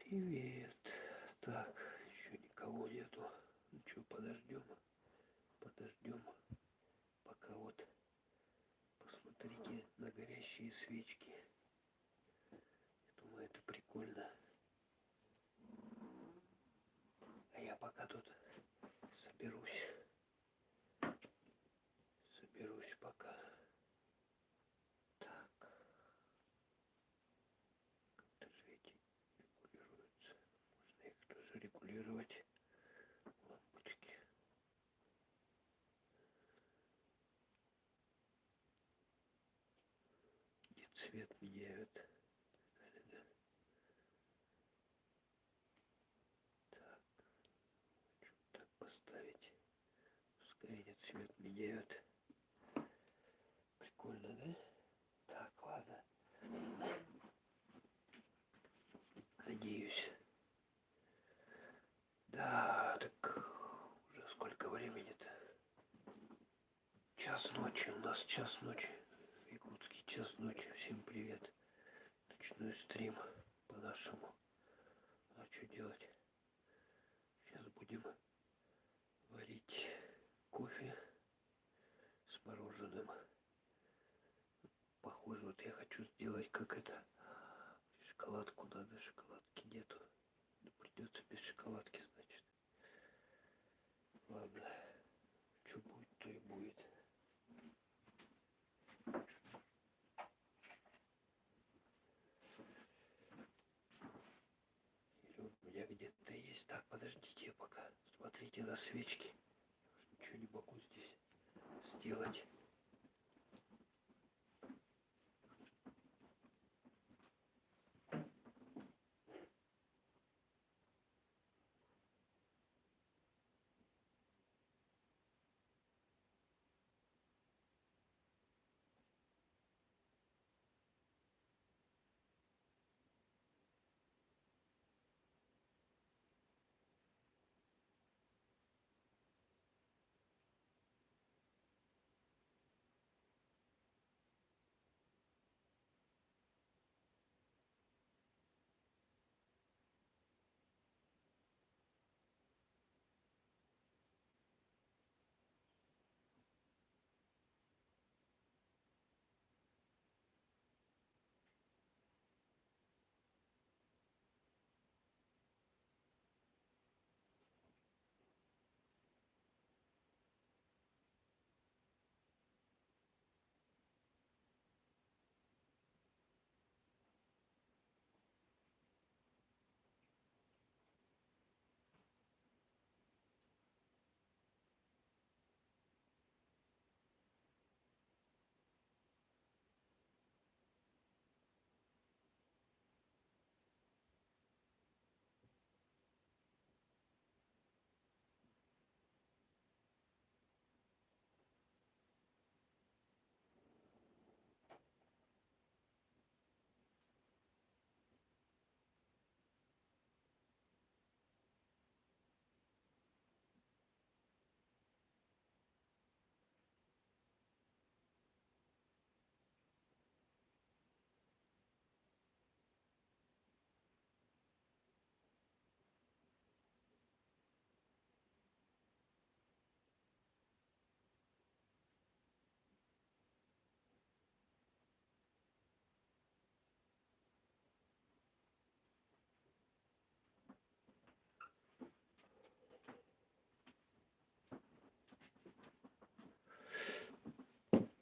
Привет. Так, еще никого нету. Ну что, подождем. Пока вот посмотрите на горящие свечки. Я думаю, это прикольно. А я пока тут соберусь пока. Так, как-то же эти регулируются. Можно их тоже регулировать. Лампочки. И цвет меняют. Да. Так, так поставить. Пускай они цвет меняют. Прикольно, да? Так, ладно. Надеюсь. Да, так уже сколько времени-то? Час ночи. У нас час ночи. В Якутске час ночи. Всем привет. Ночной стрим по-нашему. А что делать? Сейчас будем варить кофе с мороженым. Похоже, вот я хочу сделать как это. Шоколадку надо, шоколадки нету. Ну, придется без шоколадки, значит. Ладно. Что будет, то и будет. Или у меня где-то есть. Так, подождите пока. Смотрите на свечки. Я уже ничего не могу здесь сделать.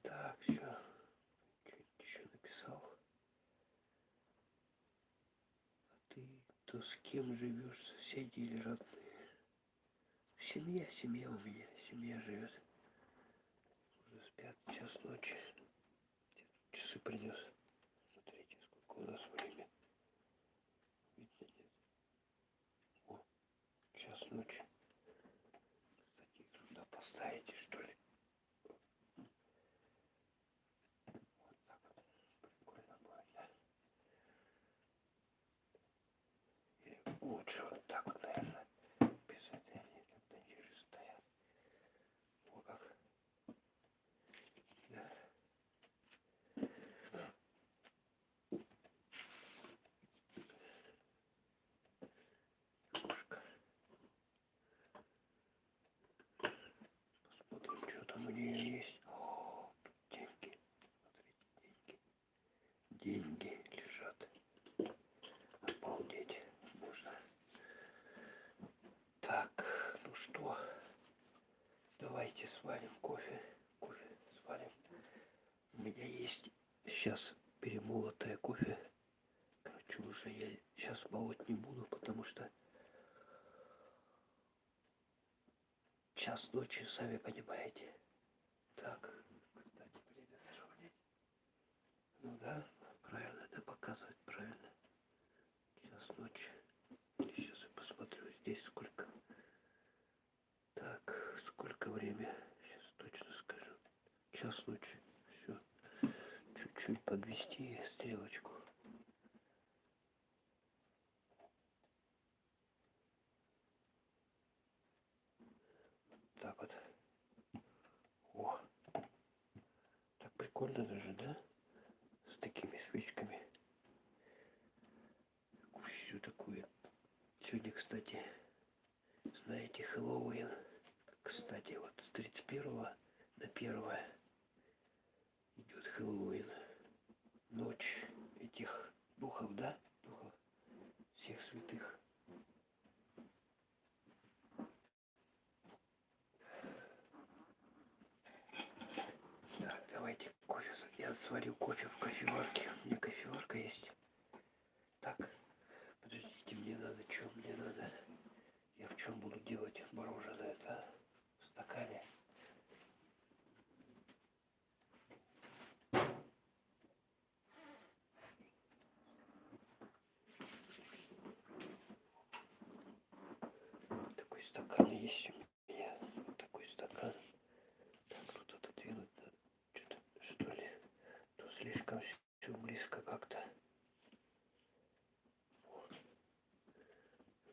Так, все. Что-нибудь еще написал. А ты то с кем живешь, соседи или родные? Семья у меня. Семья живет. Уже спят, час ночи. Часы принес. Смотрите, сколько у нас время. Видно, нет? О, час ночи. Кстати, их сюда поставите, что ли? Вот так вот. Прикольно будет, да? Или лучше вот так вот, наверное. Без этой они тогда ниже стоят. О, как. Да. сейчас перемолотое кофе. Короче, уже я сейчас молоть не буду, потому что час ночи, сами понимаете. Так, кстати, время сравнять. Ну да, правильно, это показывать правильно. Час ночи. Сейчас я посмотрю здесь сколько. Так, сколько время? Сейчас точно скажу. Час ночи. Все. Чуть-чуть подвести стрелочку. Так вот. О. Так прикольно даже, да? С такими свечками. Все такое. Сегодня, кстати, знаете, Хэллоуин. Кстати, вот с 31 на 1 идет Хэллоуин. Ночь этих духов, да? Духов всех святых. Так, давайте кофе. Я сварю кофе в кофеварке. У меня кофеварка есть. Так, подождите, мне надо, что мне надо? Я в чем буду делать мороженое-то? В стакане. Такой стакан есть у меня. Вот такой стакан. Так, тут отодвинуть надо. Что-то, что ли? Тут слишком все близко как-то.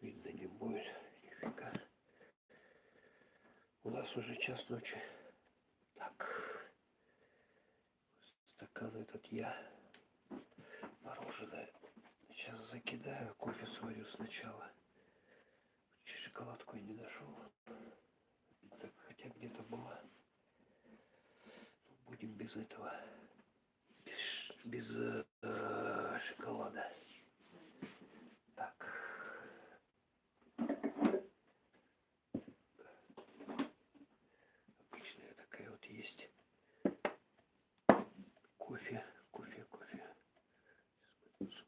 Видно не будет. Нифига. У нас уже час ночи. Так. Стакан этот я. Мороженое. Сейчас закидаю. Кофе сварю сначала. Шоколадку я не нашел. Так, хотя где-то была. Будем без этого. Без шоколада. Так. Обычная такая вот есть. Кофе.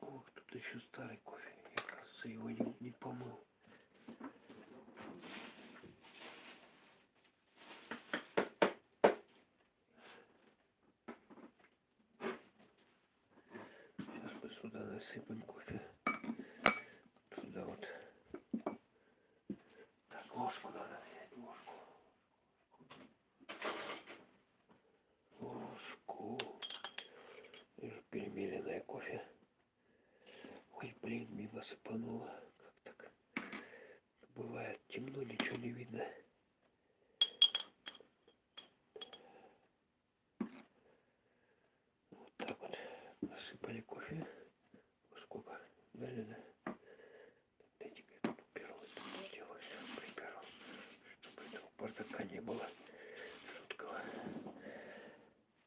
Ох, тут еще старый кофе. Я, кажется, его не помыл. Сейчас мы сюда насыпем кофе. Сюда вот. Так, ложку надо взять, ложку. Перемеленное кофе. Ой, блин, мимо сыпануло. Как так? Бывает темно, ничего не видно. Вот так вот. Насыпали кофе. Сколько? Да. Дайте-ка я тут уберу. Это сделаю. Все приберу. Чтобы этого бардака не было. Жуткого.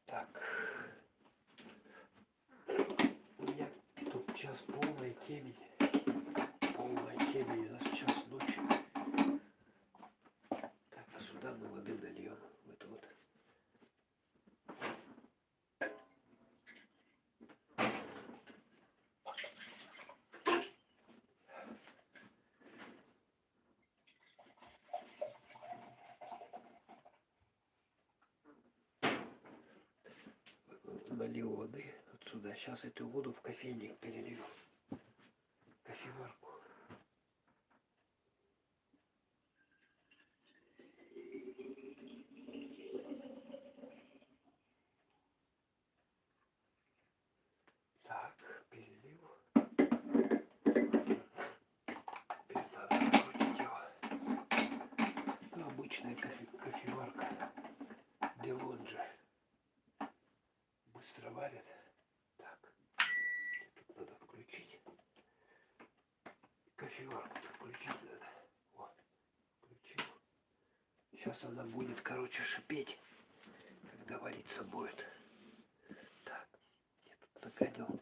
Так. У меня тут час полная темень. Полная темень. У нас час ночи. Так, а сюда мы воды нальем. В эту вот. Налил воды отсюда. Сейчас эту воду в кофейник перелью. Кофеварку. Так, перелил. Теперь надо открутить его. Ну, обычная кофеварка. Делонджи. Быстро варит. Так, тут надо включить. Кофеварку включить надо. Вот, включил. Сейчас она будет, короче, шипеть, когда вариться будет. Так, я тут нагадил.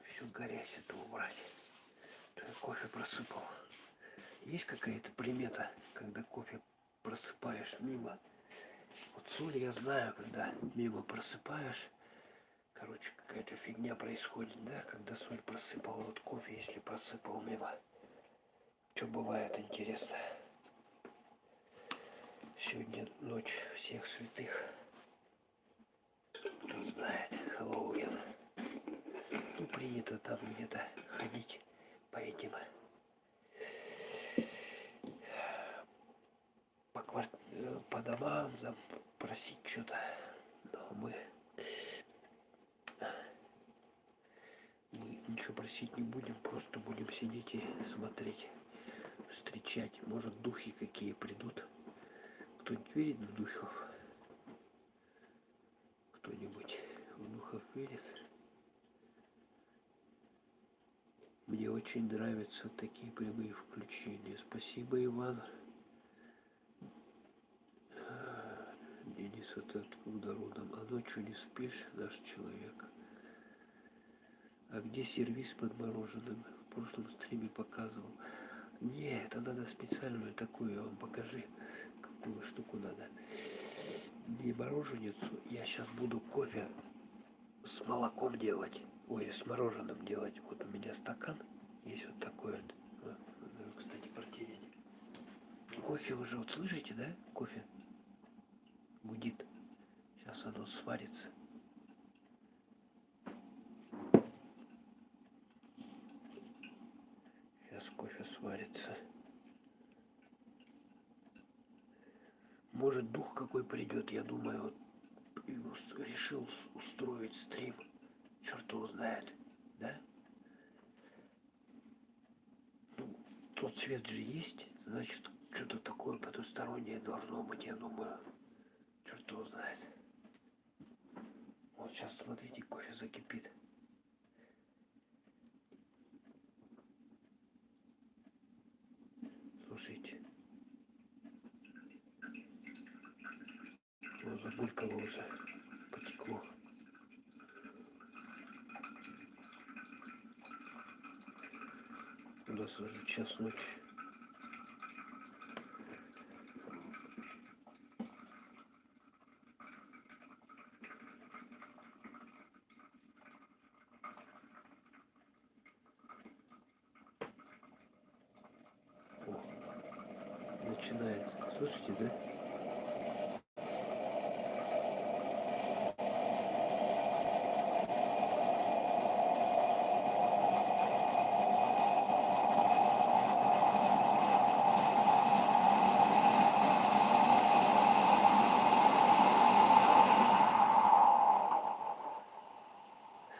Всю грязь эту убрать. То я кофе просыпал. Есть какая-то примета, когда кофе просыпаешь мимо? Вот соль я знаю, когда мимо просыпаешь. Короче, какая-то фигня происходит, да, когда соль просыпал. Вот кофе, если просыпал мимо. Что бывает, интересно. Сегодня ночь всех святых. Кто знает, Хэллоуин. Ну, принято там где-то ходить по этим, по домам, там, просить что-то. Но мы ничего просить не будем, просто будем сидеть и смотреть, встречать. Может, духи какие придут. Кто-нибудь верит в духов? Кто-нибудь в духов верит? Мне очень нравятся такие прямые включения. Спасибо, Иван. Денис, это откуда родом? А ночью не спишь, наш человек? А где сервис под мороженым? В прошлом стриме показывал. Не, это надо специальную такую, я вам покажи, какую штуку надо. Не мороженицу, я сейчас буду кофе с молоком делать. Ой, с мороженым делать. Вот у меня стакан есть вот такой вот. Кстати, протереть. Кофе уже, вот слышите, да? Кофе гудит. Сейчас оно сварится. Сейчас кофе сварится. Может, дух какой придет, я думаю, вот, решил устроить стрим. Черт его знает, да? Ну, тот свет же есть, значит, что-то такое потустороннее должно быть, я думаю. Черт его знает. Вот сейчас, смотрите, кофе закипит. Слушайте. Ну, забулькало уже, потекло. У нас уже час ночи. О, начинается. Слышите, да?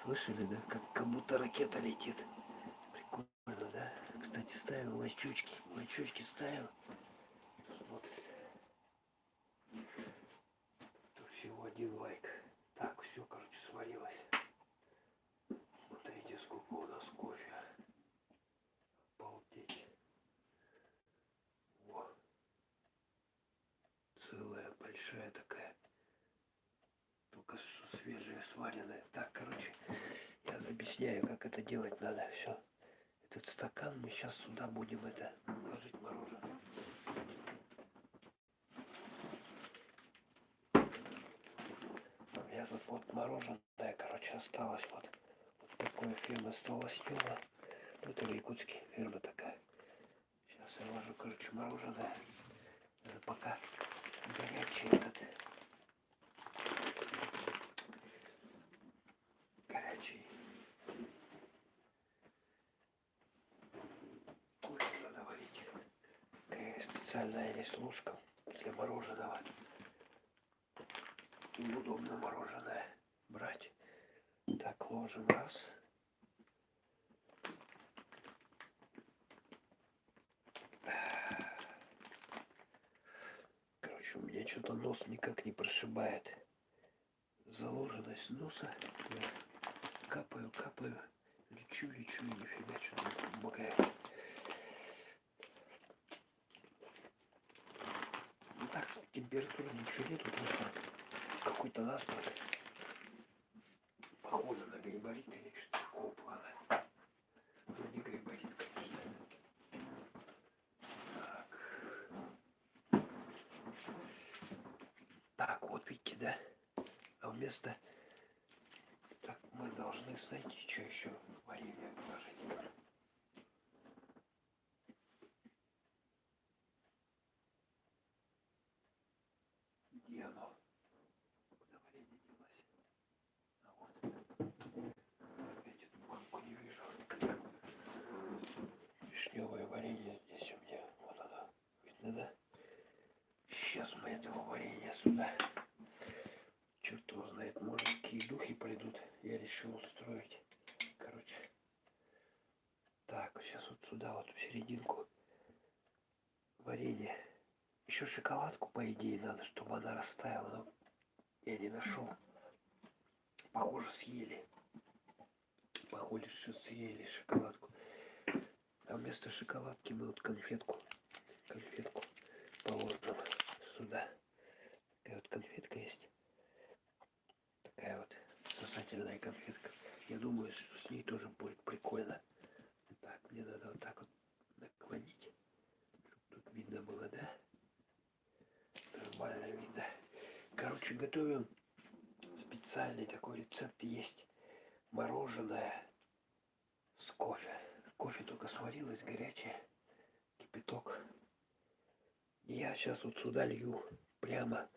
Слышали, да? Как будто ракета летит. Прикольно, да? Кстати, ставим лайчучки. Лайчучки ставим. Смотрит. Тут всего один лайк. Так, все, короче, сварилось. Смотрите, сколько у нас кофе. Обалдеть. Во. Целая большая такая. Только что свежая, сваренная. Так, короче, я объясняю, как это делать надо. Все. Этот стакан мы сейчас сюда будем ложить мороженое. У меня тут вот мороженое, короче, осталось вот такой фирмы Столостёва. Это в Якутске фирма такая. Сейчас я ложу, короче, мороженое. Это пока горячий горячий. Кофе надо варить. Какая специальная есть ложка для мороженого. Неудобно мороженое брать. Так, ложим раз. Короче, у меня что-то нос никак не прошибает. Заложенность носа. Я капаю, лечу, и нифига что-то не помогает. Ну так, температура ничего нету, просто какой-то насморк. Похоже на гайбарит или что-то такого плана. Ну, не гайбарит, конечно. Так. Так, вот место. Так, мы должны найти, что еще варенье положить. Где оно? Куда варенье делось? А вот. Опять эту банку не вижу. Вишневое варенье здесь у меня. Вот оно. Видно, да? Сейчас мы этого варенья сюда. Черт его знает, может, какие духи придут. Я решил устроить. Короче. Так, сейчас вот сюда, вот в серединку варенье. Еще шоколадку, по идее, надо, чтобы она растаяла. Но я не нашел. Похоже, съели. Похоже, что съели шоколадку. А вместо шоколадки мы вот конфетку положим сюда. Такая вот конфетка есть. Такая вот сосательная конфетка. Я думаю, что с ней тоже будет прикольно. Так, мне надо вот так вот наклонить, чтобы тут видно было, да? Нормально видно. Короче, готовим специальный такой рецепт. Есть мороженое с кофе. Кофе только сварилось, горячее, кипяток. И я сейчас вот сюда лью, прямо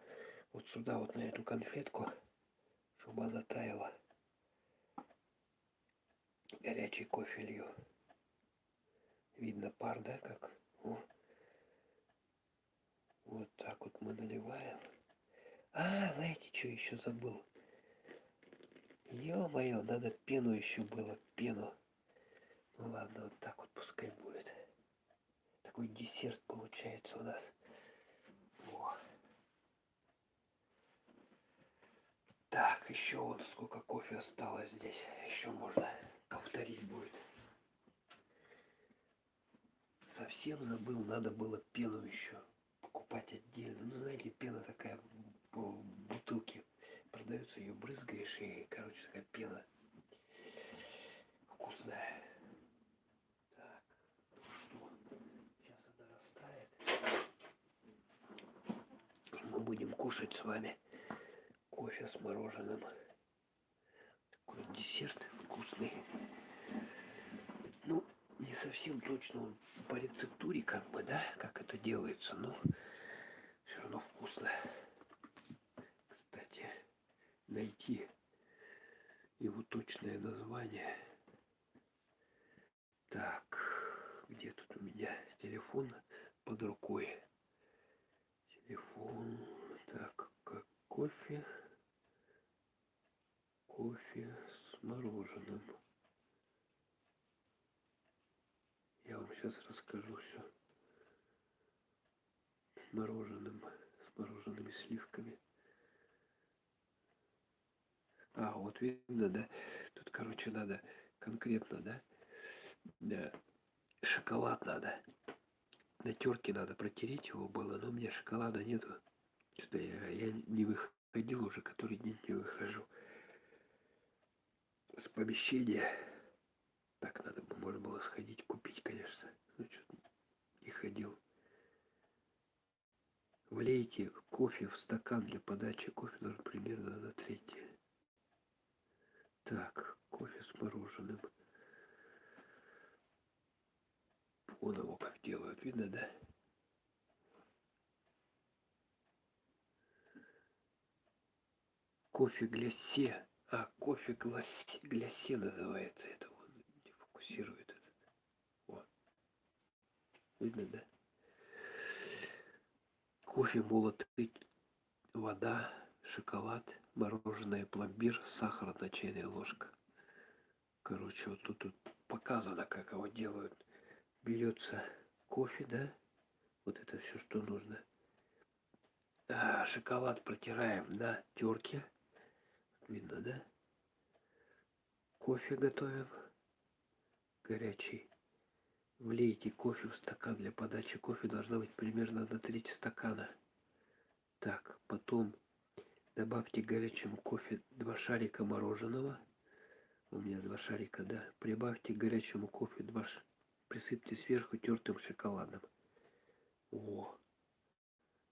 вот сюда, вот на эту конфетку, чтобы она таяла. Горячий кофе лью. Видно пар, да, как? О. Вот так вот мы наливаем. А, знаете, что еще забыл? Ё-моё, надо пену еще было, пену. Ну ладно, вот так вот пускай будет. Такой десерт получается у нас. О. Так, еще вот сколько кофе осталось здесь. Еще можно повторить будет. Совсем забыл, надо было пену еще покупать отдельно. Ну, знаете, пена такая в бутылке продается, ее брызгаешь, и, короче, такая пена вкусная. Так, ну что, сейчас она растает. И мы будем кушать с вами кофе с мороженым. Такой десерт вкусный. Ну, не совсем точно он по рецептуре, как бы, да, как это делается, но все равно вкусно. Кстати, найти его точное название. Так, где тут у меня телефон под рукой? Телефон. Так, как кофе с мороженым. Я вам сейчас расскажу все. С мороженными сливками. А, вот видно, да? Тут, короче, надо конкретно, да? Да. Шоколад надо. На терке надо протереть его было, но у меня шоколада нету. Что-то я не выходил уже, который день не выхожу с помещения. Так надо бы, можно было сходить купить, конечно. Ну, что-то не ходил. Влейте кофе в стакан для подачи. Кофе должен примерно на треть. Так, кофе с мороженым. Вон его как делают, видно, да? Кофе глясе. А, кофе глясе называется это. Вот, не фокусирует этот. Вот. Видно, да? Кофе молотый, вода, шоколад, мороженое, пломбир, сахар, 1 чайная ложка. Короче, вот тут показано, как его делают. Берется кофе, да? Вот это все, что нужно. А, шоколад протираем на терке. Видно, да? Кофе готовим. Горячий. Влейте кофе в стакан. Для подачи кофе должна быть примерно на треть стакана. Так, потом добавьте к горячему кофе 2 шарика мороженого. У меня 2 шарика, да. Прибавьте к горячему кофе 2 присыпьте сверху тертым шоколадом. О,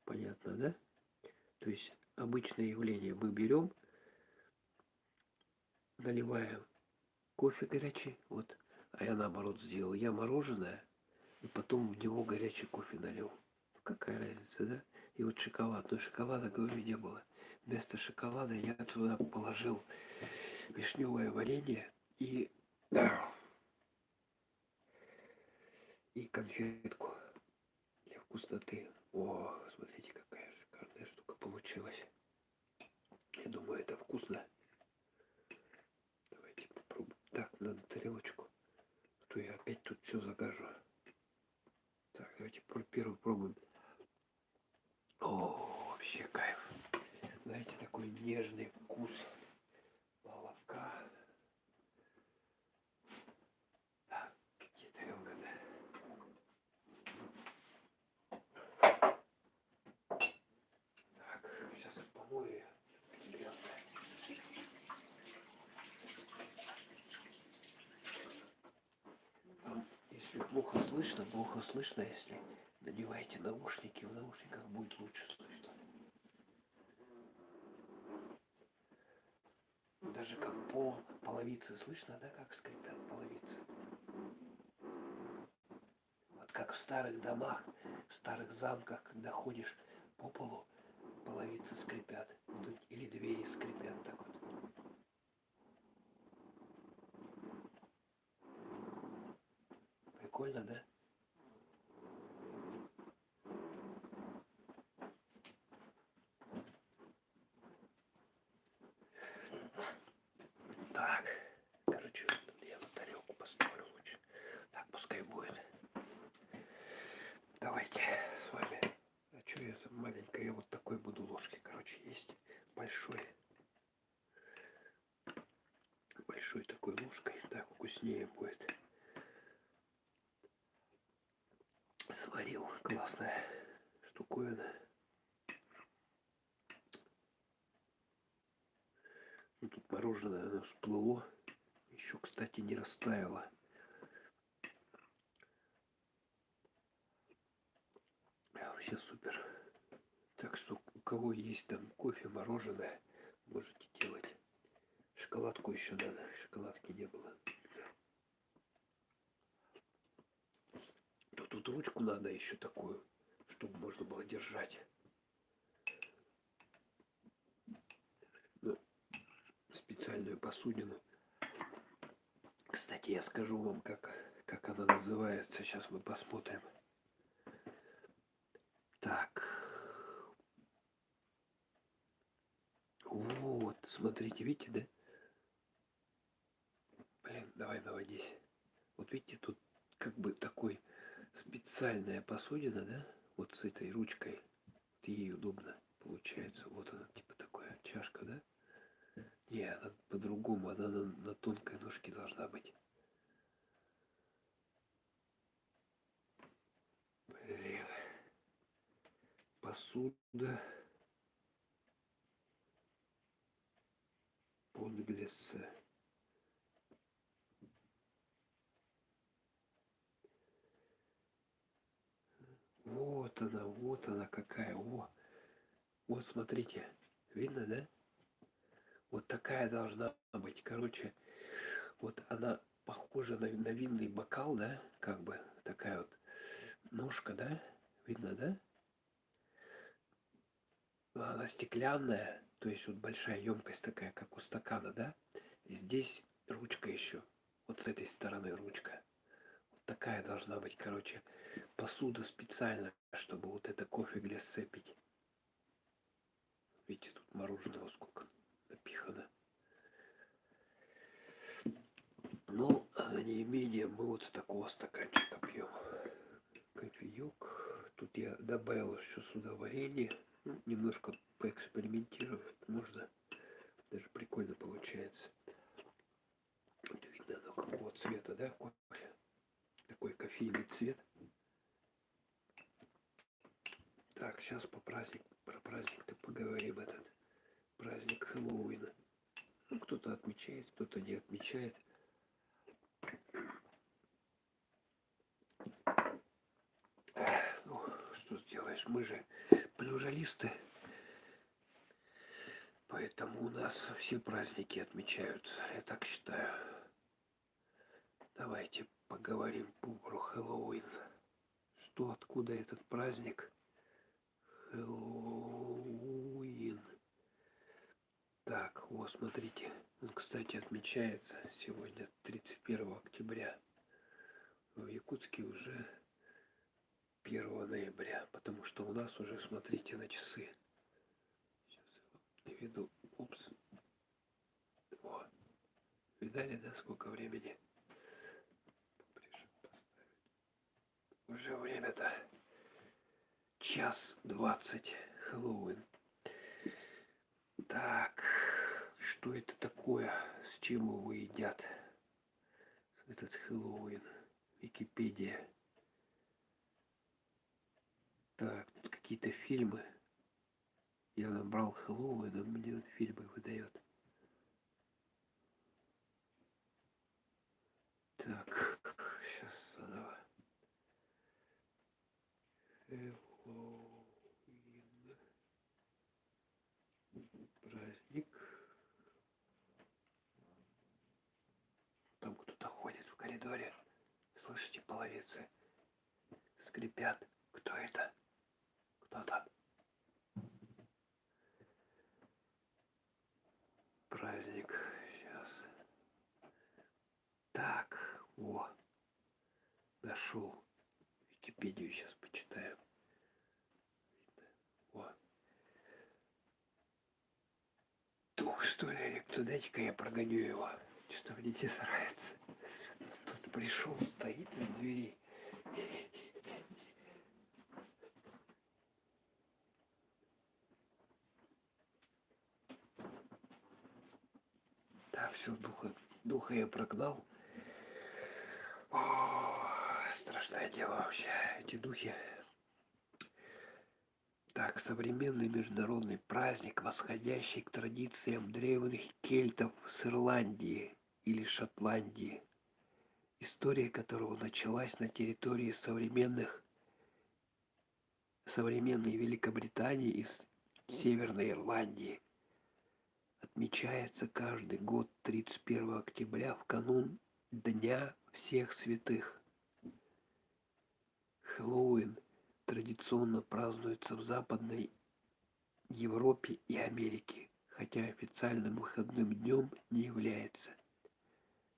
понятно, да? То есть обычное явление. Мы берем наливаем кофе горячий, вот, а я наоборот сделал. Я мороженое, и потом в него горячий кофе налил. Какая разница, да? И вот шоколад, но шоколада, говорю, не было. Вместо шоколада я туда положил вишневое варенье и конфетку для вкусноты. О, смотрите, какая шикарная штука получилась. Я думаю, это вкусно. Давайте попробуем. Так, надо тарелочку. А то я опять тут все загажу. Так, давайте первый пробуем. О, вообще кайф. Знаете, такой нежный вкус молока. Так, где тарелка, да? Так, сейчас я помою ее. Если плохо слышно, если надеваете наушники, в наушниках будет лучше слышно. Даже как половицы слышно, да, как скрипят половицы. Вот как в старых домах, в старых замках, когда ходишь по полу, половицы скрипят. Или двери скрипят так вот. Прикольно, да? Так, короче, я на тарелку поставлю лучше. Так, пускай будет. Давайте с вами. А что я за маленькая? Я вот такой буду ложкой, короче, есть. Большой такой ложкой. Так, вкуснее будет. Сварил. Классная штуковина. Ну, тут мороженое, оно всплыло. Еще, кстати, не растаяло. Вообще супер. Так что у кого есть там кофе, мороженое, можете делать. Шоколадку еще надо. Шоколадки не было. То тут ручку надо еще такую, чтобы можно было держать. Ну, специальную посудину. Кстати, я скажу вам, как она называется. Сейчас мы посмотрим. Так. Вот, смотрите, видите, да? Блин, давай наводись. Вот видите, тут как бы такой специальная посудина, да? Вот с этой ручкой. Вот ей удобно получается. Вот она, типа такая чашка, да? Не, она по-другому, она на тонкой ножке должна быть. Блин. Посуда под глисце. Вот она какая. Вот смотрите, видно, да? Вот такая должна быть. Короче, вот она похожа на винный бокал, да? Как бы такая вот ножка, да? Видно, да? Но она стеклянная, то есть вот большая емкость такая, как у стакана, да? И здесь ручка еще. Вот с этой стороны ручка. Вот такая должна быть, короче, посуда специально, чтобы вот это кофе глиссе пить. Видите, тут мороженого сколько напихано. Ну, а за неимением мы вот с такого стаканчика пьем. Кофеек. Тут я добавил еще сюда варенье. Ну, немножко поэкспериментировать можно. Даже прикольно получается. Вот видно, оно какого цвета, да, кофе. Такой кофейный цвет. Так, сейчас про праздник-то поговорим, этот праздник Хэллоуина. Ну, кто-то отмечает, кто-то не отмечает. Ну, что сделаешь, мы же плюралисты. Поэтому у нас все праздники отмечаются, я так считаю. Давайте поговорим про Хэллоуин. Что, откуда этот праздник? Хэллоуин. Так, вот смотрите. Он, кстати, отмечается сегодня 31 октября. В Якутске уже 1 ноября. Потому что у нас уже, смотрите, на часы. Сейчас я наведу. Упс. Вот. Видали, да, сколько времени? Уже время-то 1:20. Хэллоуин. Так, что это такое? С чем его едят? Этот Хэллоуин. Википедия. Так, тут какие-то фильмы. Я набрал Хэллоуин, а мне он фильмы выдает. Так, сейчас заново. Хэллоуин. Праздник. Там кто-то ходит в коридоре. Слышите, половицы скрипят. Кто это? Кто там? Праздник. Сейчас. Так, о, нашел. Википедию сейчас почитаем. О. Дух, что ли, или кто? Дайте-ка я прогоню его. Что мне не нравится. Тут пришел, стоит в двери. Так, все, духа я прогнал. О, страшное дело вообще, эти духи. Так, современный международный праздник, восходящий к традициям древних кельтов с Ирландии или Шотландии, история которого началась на территории современной Великобритании и Северной Ирландии. Отмечается каждый год 31 октября в канун Дня всех святых. Хэллоуин традиционно празднуется в Западной Европе и Америке, хотя официальным выходным днем не является.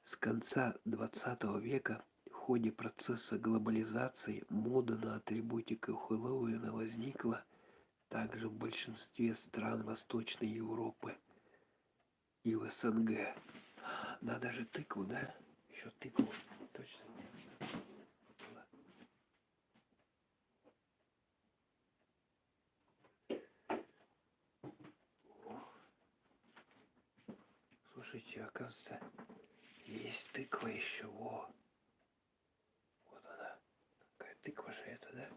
С конца XX века в ходе процесса глобализации мода на атрибутику Хэллоуина возникла также в большинстве стран Восточной Европы и в СНГ. Надо же тыкву, да? Еще тыкву. Точно. Слушайте, оказывается, есть тыква еще. Во. Вот она. Какая тыква же это, да?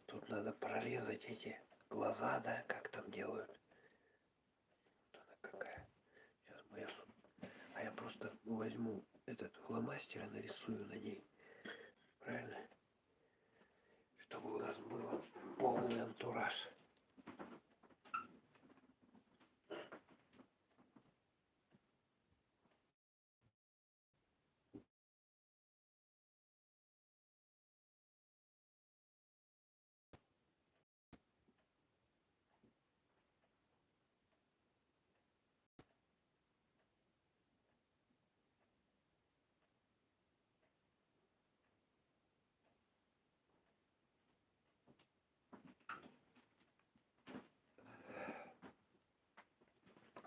Тут надо прорезать эти глаза, да, как там делают. Вот она какая. Сейчас я просто возьму этот фломастер и нарисую на ней. Правильно? Чтобы у нас был полный антураж.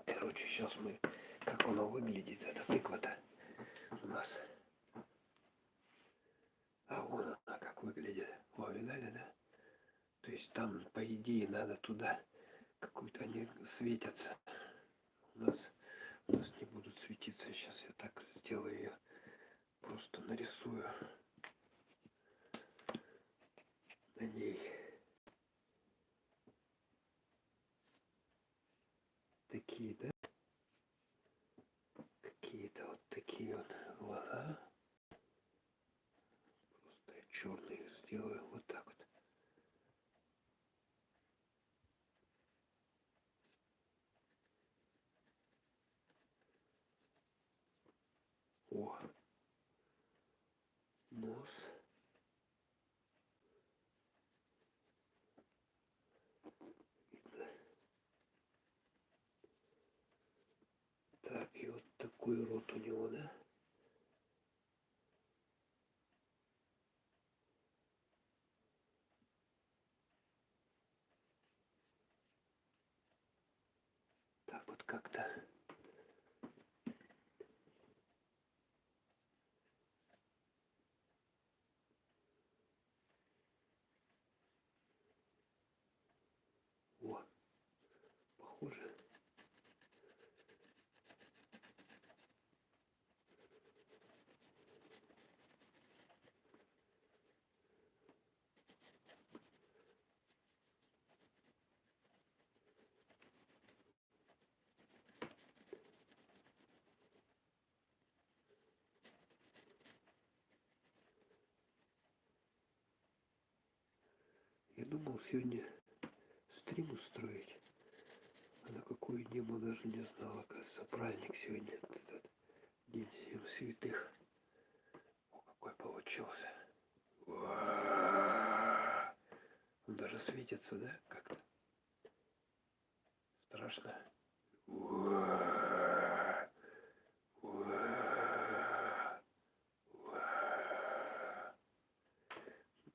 Короче, сейчас мы... Как оно выглядит, эта тыква-то у нас. А вон она как выглядит. О, видали, да? То есть там, по идее, надо туда какую-то... Они светятся. У нас не будут светиться. Сейчас я так сделаю ее. Просто нарисую на ней. Такие, да? Какие-то вот такие вот глаза. Просто я черные сделаю вот так вот. О, нос. Видно. Так, и вот такой рот у него, да? Так вот как-то. О, похоже. Я думал сегодня стрим устроить. А на какую тему даже не знал. Оказывается, праздник сегодня. Этот День всем святых. О, какой получился. Он даже светится, да? Как-то. Страшно.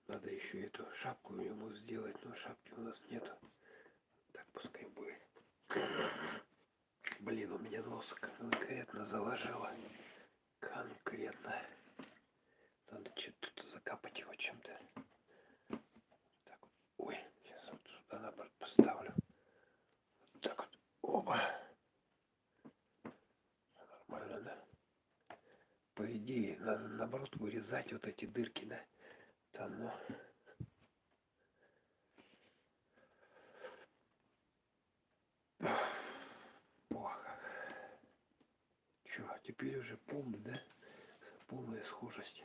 Надо еще эту шапку ему сделать, но шапки у нас нету. Так пускай будет. Блин, у меня нос конкретно заложило. Конкретно. Надо что-то тут закапать его чем-то. Так вот. Ой, сейчас вот сюда наоборот поставлю. Вот так вот. Оба. Нормально, да? По идее, надо наоборот вырезать вот эти дырки, да? Там, ну. Ох, как. Чё, теперь уже полный, да? Полная схожесть.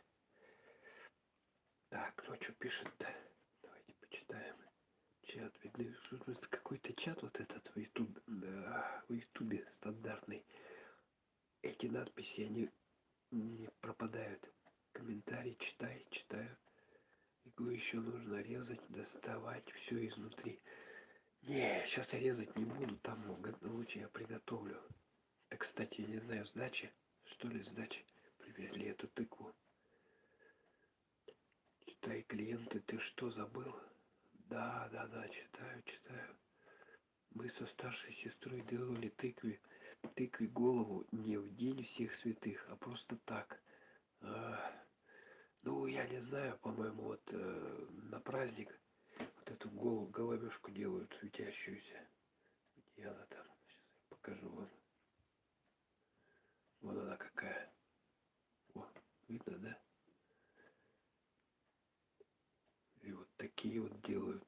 Так, кто что пишет-то? Давайте почитаем. Чат, видно, какой-то чат вот этот в Ютубе, да, в Ютубе стандартный. Эти надписи, они не пропадают. Комментарий читаю. Его еще нужно резать, доставать все изнутри. Не, сейчас я резать не буду, там лучше я приготовлю. Так, кстати, я не знаю, сдачи, что ли, сдачи привезли эту тыкву. Читай, клиенты, ты что, забыл? Да, читаю. Мы со старшей сестрой делали тыкве голову не в день всех святых, а просто так. Ну, я не знаю, по-моему, вот на праздник вот эту головешку делают светящуюся. Где она там? Сейчас я покажу вам. Вот она какая. О, видно, да? И вот такие вот делают.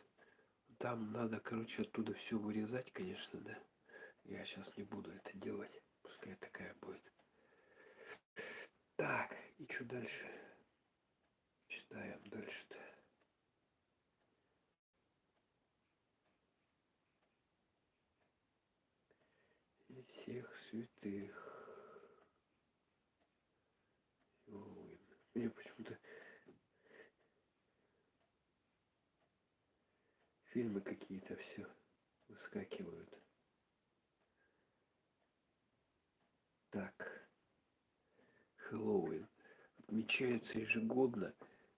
Там надо, короче, оттуда все вырезать, конечно, да. Я сейчас не буду это делать. Пускай такая будет. Так, и что дальше? Читаем дальше-то. И всех святых. Ой, мне почему-то фильмы какие-то все выскакивают. Так, Хэллоуин отмечается ежегодно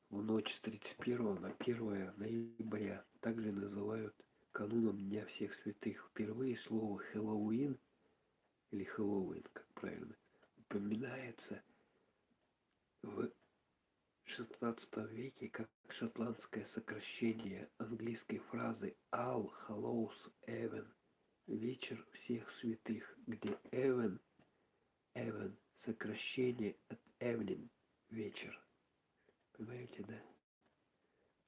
в ночь с 31 на 1 ноября. Также называют кануном Дня всех святых. Впервые слово Хэллоуин, или Хэллоуин, как правильно, упоминается в XVI веке как шотландское сокращение английской фразы All Hallows Even, вечер всех святых, где Even сокращение от evening, вечер. Понимаете, да?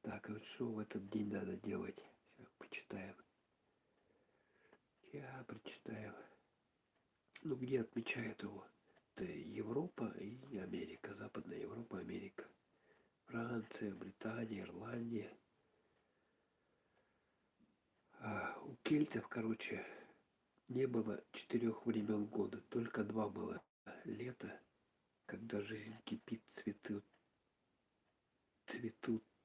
Так, вот что в этот день надо делать? Сейчас почитаем. Я прочитаю. Ну, где отмечают его? Это Европа и Америка, Западная Европа, Америка. Франция, Британия, Ирландия. У кельтов, короче, не было 4 времен года, только 2 было: лето когда жизнь кипит, цветут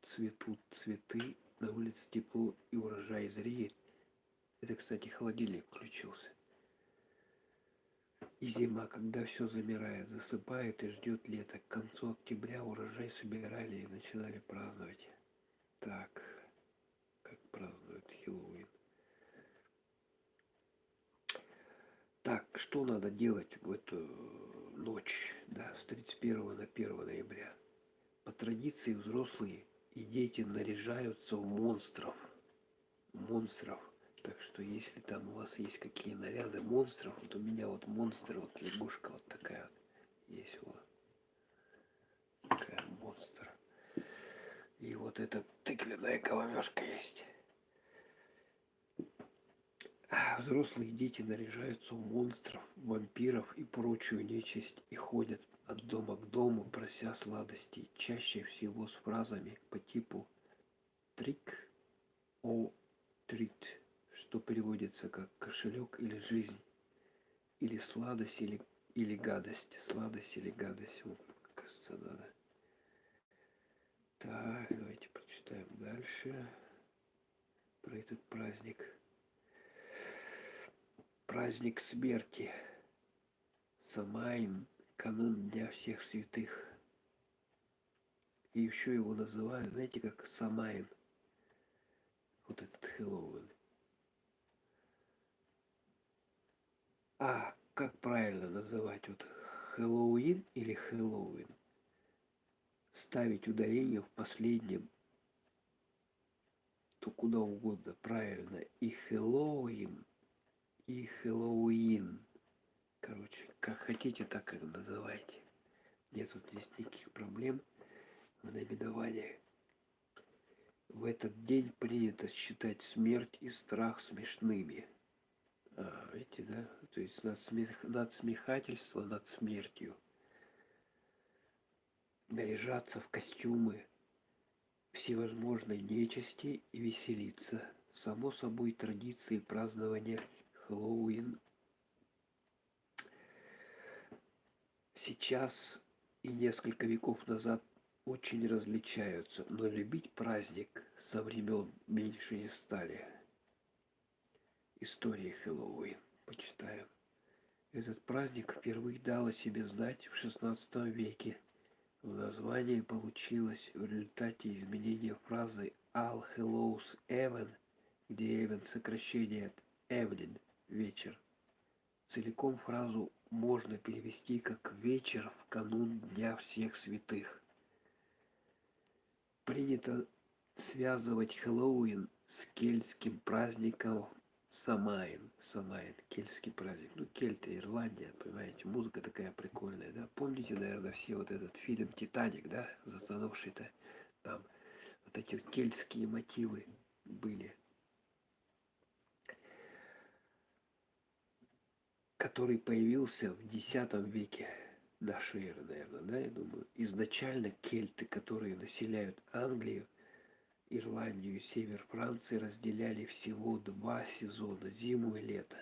цветы, на улице тепло и урожай зреет. Это, кстати, холодильник включился. И зима, когда все замирает, засыпает и ждет лето. К концу октября урожай собирали и начинали праздновать. Так, как празднуют Хэллоуин. Так, что надо делать в эту ночь, да, с 31 на 1 ноября? По традиции взрослые и дети наряжаются в монстров. Так что если там у вас есть какие наряды монстров, вот у меня вот монстр, вот лягушка вот такая вот есть, вот такая монстр. И вот эта тыквенная головешка есть. А взрослые дети наряжаются в монстров, вампиров и прочую нечисть и ходят от дома к дому, прося сладостей, чаще всего с фразами по типу «трик о трит», что переводится как «кошелек» или «жизнь», или «сладость» или «гадость». Сладость или гадость. Вот, кажется, надо. Так, давайте прочитаем дальше про этот праздник. Праздник смерти. Самайн, канун Дня всех святых. И еще его называют, знаете, как Самайн. Вот этот Хэллоуин. А как правильно называть? Вот Хэллоуин или Хэллоуин? Ставить ударение в последнем, то куда угодно, правильно. И Хэллоуин, и Хэллоуин. Короче, как хотите, так и называйте. Нет тут здесь никаких проблем в наименовании. В этот день принято считать смерть и страх смешными. Видите, да? То есть надсмехательство над смертью. Наряжаться в костюмы всевозможной нечисти и веселиться. Само собой, традиции празднования Хэллоуин сейчас и несколько веков назад очень различаются, но любить праздник со времен меньше не стали. История Хэллоуин. Почитаем. Этот праздник впервые дал о себе знать в XVI веке. В названии получилось в результате изменения фразы All Hallows Even, где Even сокращение от Evening, вечер. Целиком фразу можно перевести как «вечер в канун Дня всех святых». Принято связывать Хэллоуин с кельтским праздником Самайн. Самайн, кельтский праздник. Ну, кельты, Ирландия, понимаете, музыка такая прикольная, да? Помните, наверное, все вот этот фильм «Титаник», да? Затонувший-то там. Вот эти вот кельтские мотивы были. Который появился в X веке нашей эры, наверное, да, я думаю. Изначально кельты, которые населяют Англию, Ирландию и север Франции, разделяли всего 2 сезона, зиму и лето.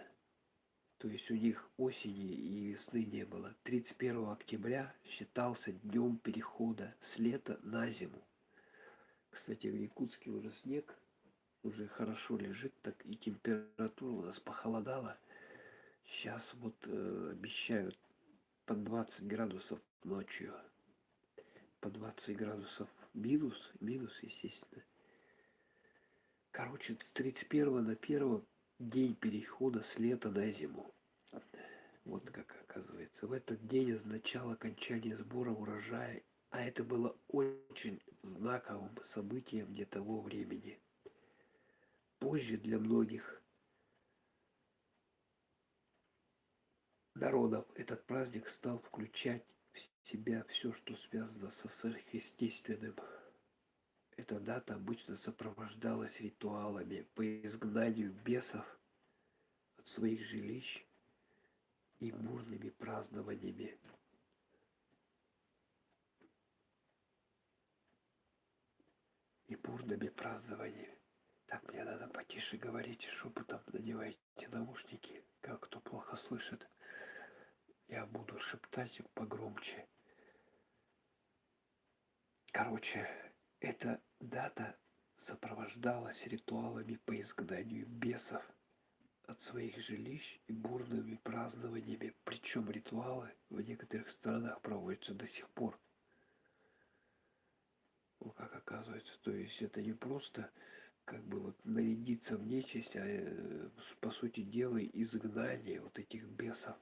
То есть у них осени и весны не было. 31 октября считался днем перехода с лета на зиму. Кстати, в Якутске уже снег, уже хорошо лежит, так и температура у нас похолодала. Сейчас вот обещают под 20 градусов ночью. По 20 градусов минус, естественно. Короче, с 31 на 1 день перехода с лета на зиму. Вот как оказывается. В этот день означало окончание сбора урожая, а это было очень знаковым событием для того времени. Позже для многих народов этот праздник стал включать в себя все, что связано со сверхъестественным. Эта дата обычно сопровождалась ритуалами по изгнанию бесов от своих жилищ и бурными празднованиями. Так, мне надо потише говорить, шепотом надевайте наушники, как кто плохо слышит. Я буду шептать погромче. Короче, эта дата сопровождалась ритуалами по изгнанию бесов от своих жилищ и бурными празднованиями. Причем ритуалы в некоторых странах проводятся до сих пор. Ну, как оказывается, то есть это не просто как бы вот нарядиться в нечисть, а по сути дела изгнание вот этих бесов.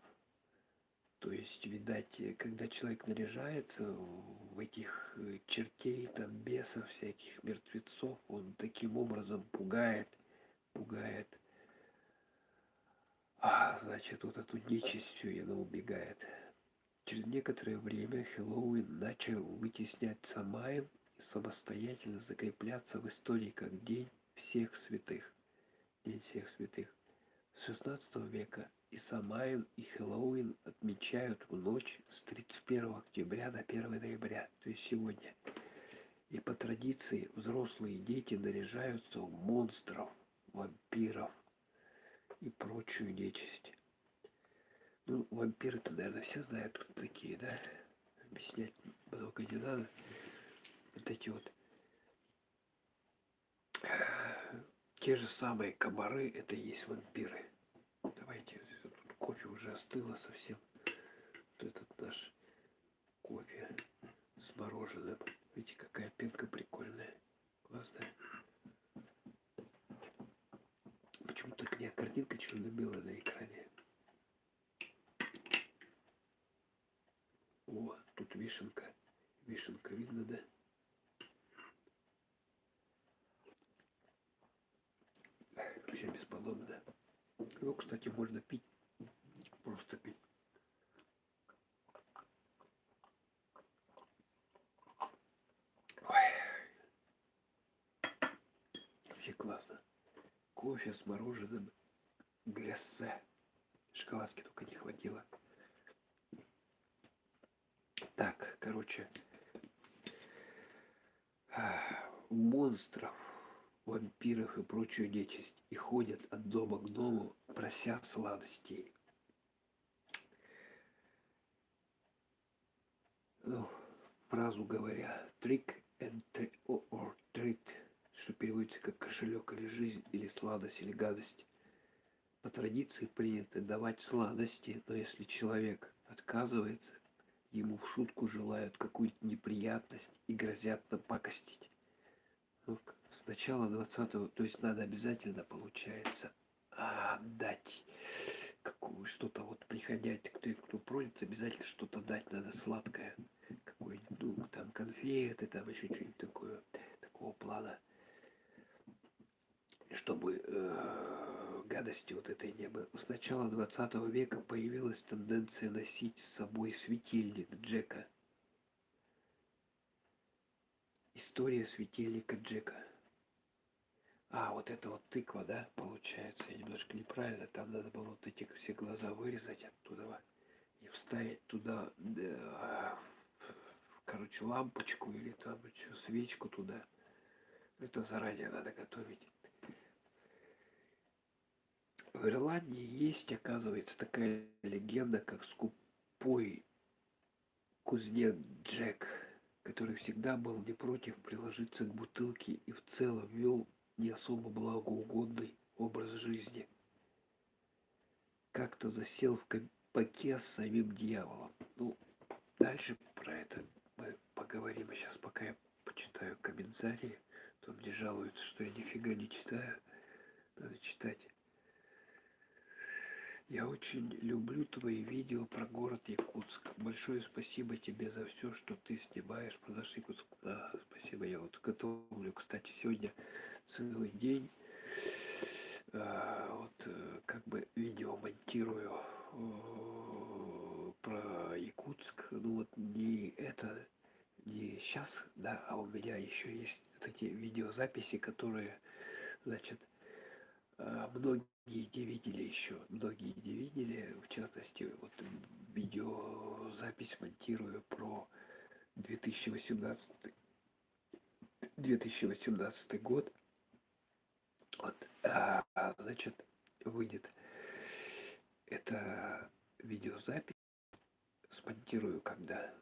То есть, видать, когда человек наряжается в этих чертей, там, бесов, всяких мертвецов, он таким образом пугает, значит, вот эту нечисть всю, и она убегает. Через некоторое время Хэллоуин начал вытеснять Самайн и самостоятельно закрепляться в истории как День всех святых. День всех святых. С XVI века и Самайн, и Хэллоуин отмечают в ночь с 31 октября на 1 ноября, то есть сегодня. И по традиции взрослые дети наряжаются в монстров, вампиров и прочую нечисть. Ну, вампиры-то, наверное, все знают, кто такие, да? Объяснять много не надо. Вот эти вот те же самые комары, это и есть вампиры. Давайте, тут кофе уже остыло совсем. Вот этот наш кофе с мороженым. Видите, какая пенка прикольная. Классная. Почему-то у меня картинка черно-белая на экране. О, тут вишенка. Вишенка видно, да? Вообще бесподобно. Его, кстати, можно пить. Просто пить. Ой. Вообще классно. Кофе с мороженым. Глассе. Шоколадки только не хватило. Так, короче. Монстров, вампиров и прочую нечисть. И ходят от дома к дому, прося сладостей. Ну, фразу говоря, trick and treat, что переводится как кошелек или жизнь, или сладость, или гадость. По традиции принято давать сладости, но если человек отказывается, ему в шутку желают какую-то неприятность и грозят напакостить. Ну, с начала 20-го, то есть надо обязательно, получается, дать что-то вот приходять, кто просит, обязательно что-то дать надо сладкое. Какой-нибудь, ну, там конфеты, там еще что-нибудь такое, такого плана. Чтобы гадости вот этой не было. С начала 20 века появилась тенденция носить с собой светильник Джека. История светильника Джека. Вот это вот тыква, да, получается, я немножко неправильно, там надо было вот эти все глаза вырезать оттуда и вставить туда, короче, лампочку или там еще свечку туда. Это заранее надо готовить. В Ирландии есть, оказывается, такая легенда, как скупой кузнец Джек, который всегда был не против приложиться к бутылке и в целом вел не особо благоугодный образ жизни. Как-то засел в кабаке с самим дьяволом. Ну, дальше про это мы поговорим. А сейчас пока я почитаю комментарии, то мне жалуются, что я нифига не читаю. Надо читать. Я очень люблю твои видео про город Якутск. Большое спасибо тебе за все, что ты снимаешь про наш Якутск. Спасибо. Я вот готовлю, кстати, сегодня целый день. Как бы видео монтирую про Якутск. Ну вот не сейчас, да, а у меня еще есть эти видеозаписи, которые, значит, многие не видели еще, многие не видели, в частности, вот видеозапись монтирую про 2018 год. Вот, значит, выйдет эта видеозапись, смонтирую когда.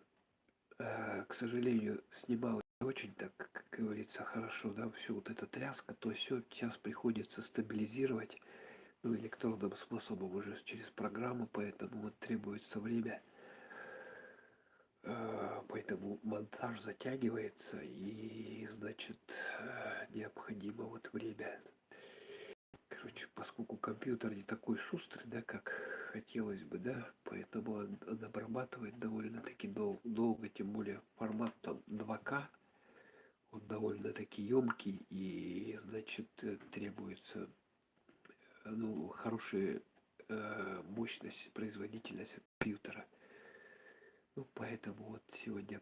К сожалению, снимал очень так, как говорится, хорошо, да, все вот эта тряска, то все сейчас приходится стабилизировать, ну, электронным способом уже через программу, поэтому вот требуется время, поэтому монтаж затягивается и, значит, необходимо вот время. Короче, поскольку компьютер не такой шустрый, да, как хотелось бы, да, поэтому он обрабатывает довольно-таки долго, тем более формат там 2К, он довольно-таки емкий и, значит, требуется, ну, хорошая мощность, производительность компьютера. Ну, поэтому вот сегодня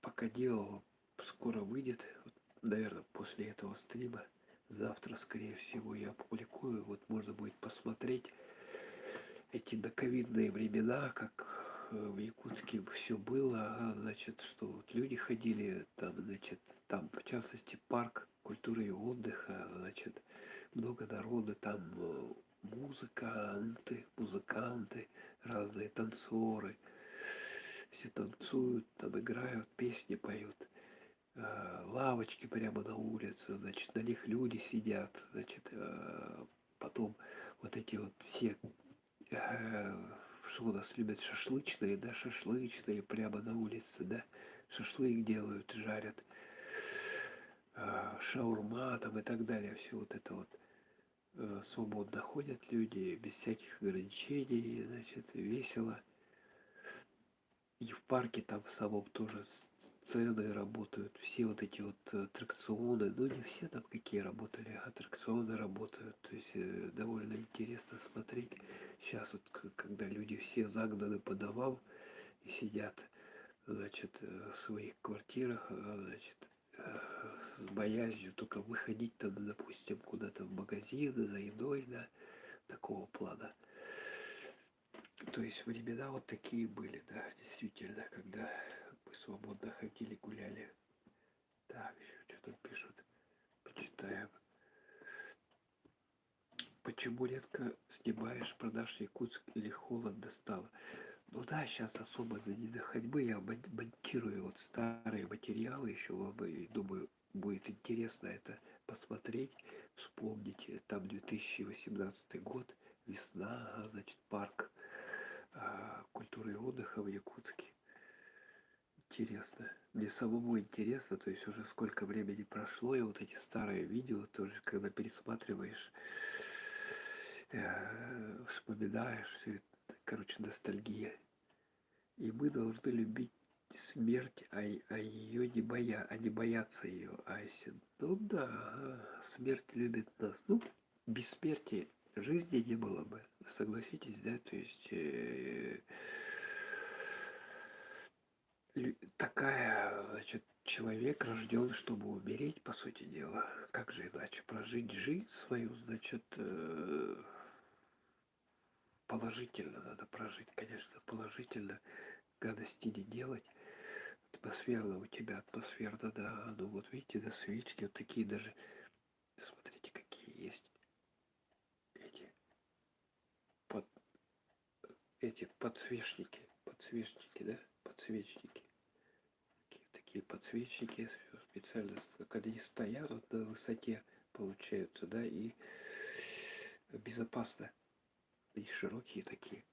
пока делал, скоро выйдет, вот, наверное, после этого стрима. Завтра, скорее всего, я опубликую. Вот можно будет посмотреть эти доковидные времена, как в Якутске все было, значит, что вот люди ходили, там, значит, там, в частности, парк культуры и отдыха, значит, много народу, там музыканты, разные танцоры, все танцуют, там играют, песни поют, лавочки прямо на улице, значит, на них люди сидят, значит, потом вот эти вот все, что у нас любят, шашлычные, да, шашлычные прямо на улице, да, шашлык делают, жарят, шаурма там и так далее, все вот это вот. Свободно ходят люди, без всяких ограничений, значит, весело. И в парке там в самом тоже сцены работают, все вот эти вот аттракционы, ну не все там какие работали, аттракционы работают, то есть довольно интересно смотреть. Сейчас вот, когда люди все загнаны по домам и сидят, значит, в своих квартирах, значит, с боязнью только выходить там, допустим, куда-то в магазины за едой, да, такого плана. То есть времена вот такие были, да, действительно, когда мы свободно ходили, гуляли. Так, еще что там пишут, почитаем. Почему редко снимаешь продаж Якутск или холодно стало? Ну да, сейчас особо не до ходьбы, я монтирую вот старые материалы еще, вам, и думаю, будет интересно это посмотреть, вспомнить. Там 2018 год, весна, значит, парк культуры и отдыха в Якутске. Интересно. Мне самому интересно, то есть уже сколько времени прошло, и вот эти старые видео тоже, когда пересматриваешь, вспоминаешь все это, короче, ностальгия. И мы должны любить смерть, ее не бояться ее, Айсен. Ну да, смерть любит нас. Ну, без смерти жизни не было бы, согласитесь, да, то есть такая, значит, человек рожден, чтобы умереть, по сути дела. Как же иначе прожить жизнь свою, значит, положительно надо прожить, конечно, положительно, гадости не делать. Атмосферно у тебя, атмосферно, да. Ну вот видите, да, свечки вот такие даже, смотрите, какие есть под, эти подсвечники, да, подсвечники. Такие подсвечники специально, когда они стоят вот на высоте, получаются, да, и безопасно, и широкие такие.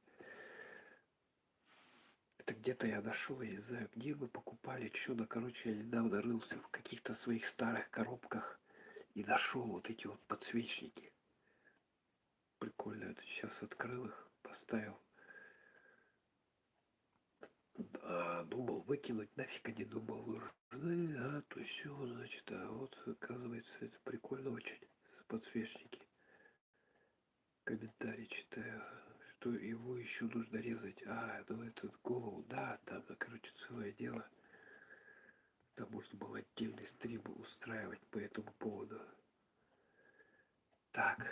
Это где-то я нашел, я не знаю, где мы покупали, что-то, короче, я недавно рылся в каких-то своих старых коробках и нашел вот эти вот подсвечники. Прикольно, это сейчас открыл их, поставил. Думал выкинуть, нафиг не думал, нужны, то все, значит, а вот оказывается, это прикольно очень, подсвечники. Комментарий читаю, что его еще нужно резать. Ну этот голову, да, там, короче, целое дело. Там можно было отдельный стрим устраивать по этому поводу. Так,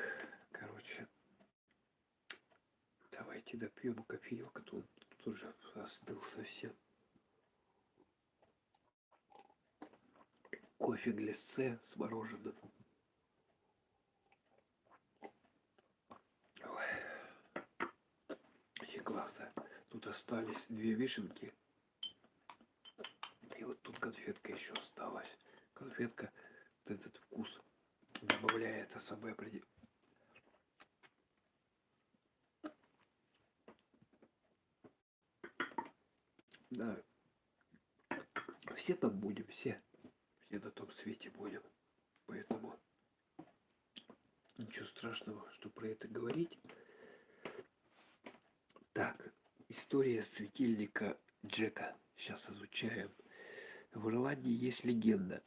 короче, давайте допьем кофеек, а то он тут уже остыл совсем. Кофе глиссе с мороженым. Ой. Очень классно. Тут остались 2 вишенки. И вот тут конфетка еще осталась. Конфетка, вот этот вкус добавляет особое определение. Да, все там будем, все на том свете будем. Поэтому ничего страшного, что про это говорить. Так, история светильника Джека. Сейчас изучаем. В Ирландии есть легенда.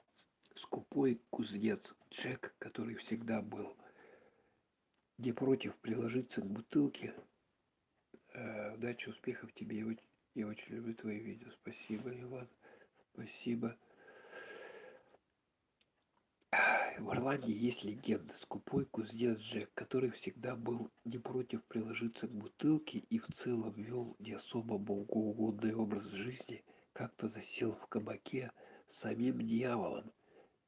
Скупой кузнец Джек, который всегда был не против приложиться к бутылке. Удачи, успехов тебе. Я очень люблю твои видео. Спасибо, Иван. Спасибо. В Ирландии есть легенда. Скупой кузнец Джек, который всегда был не против приложиться к бутылке и в целом вел не особо богоугодный образ жизни, как-то засел в кабаке с самим дьяволом.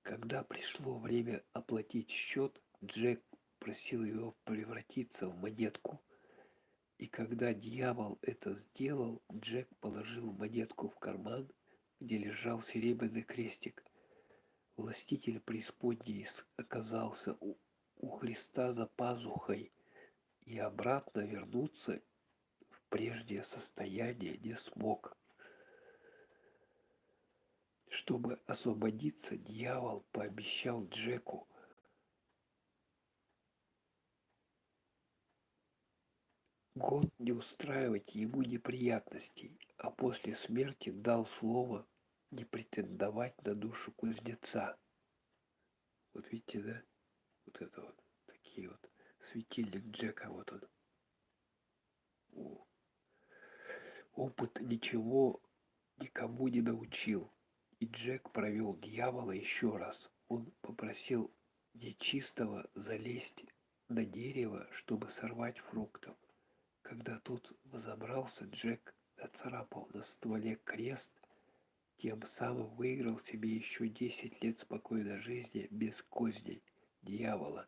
Когда пришло время оплатить счет, Джек просил его превратиться в монетку. И когда дьявол это сделал, Джек положил монетку в карман, где лежал серебряный крестик. Властитель преисподней оказался у Христа за пазухой, и обратно вернуться в прежнее состояние не смог. Чтобы освободиться, дьявол пообещал Джеку год не устраивать ему неприятностей, а после смерти дал слово не претендовать на душу кузнеца. Вот видите, да? Вот это вот. Такие вот. Светильник Джека, вот он. Опыт ничего никому не научил. И Джек провел дьявола еще раз. Он попросил нечистого залезть на дерево, чтобы сорвать фруктов. Когда тот взобрался, Джек нацарапал на стволе крест, тем самым выиграл себе еще 10 лет спокойной жизни без козней дьявола.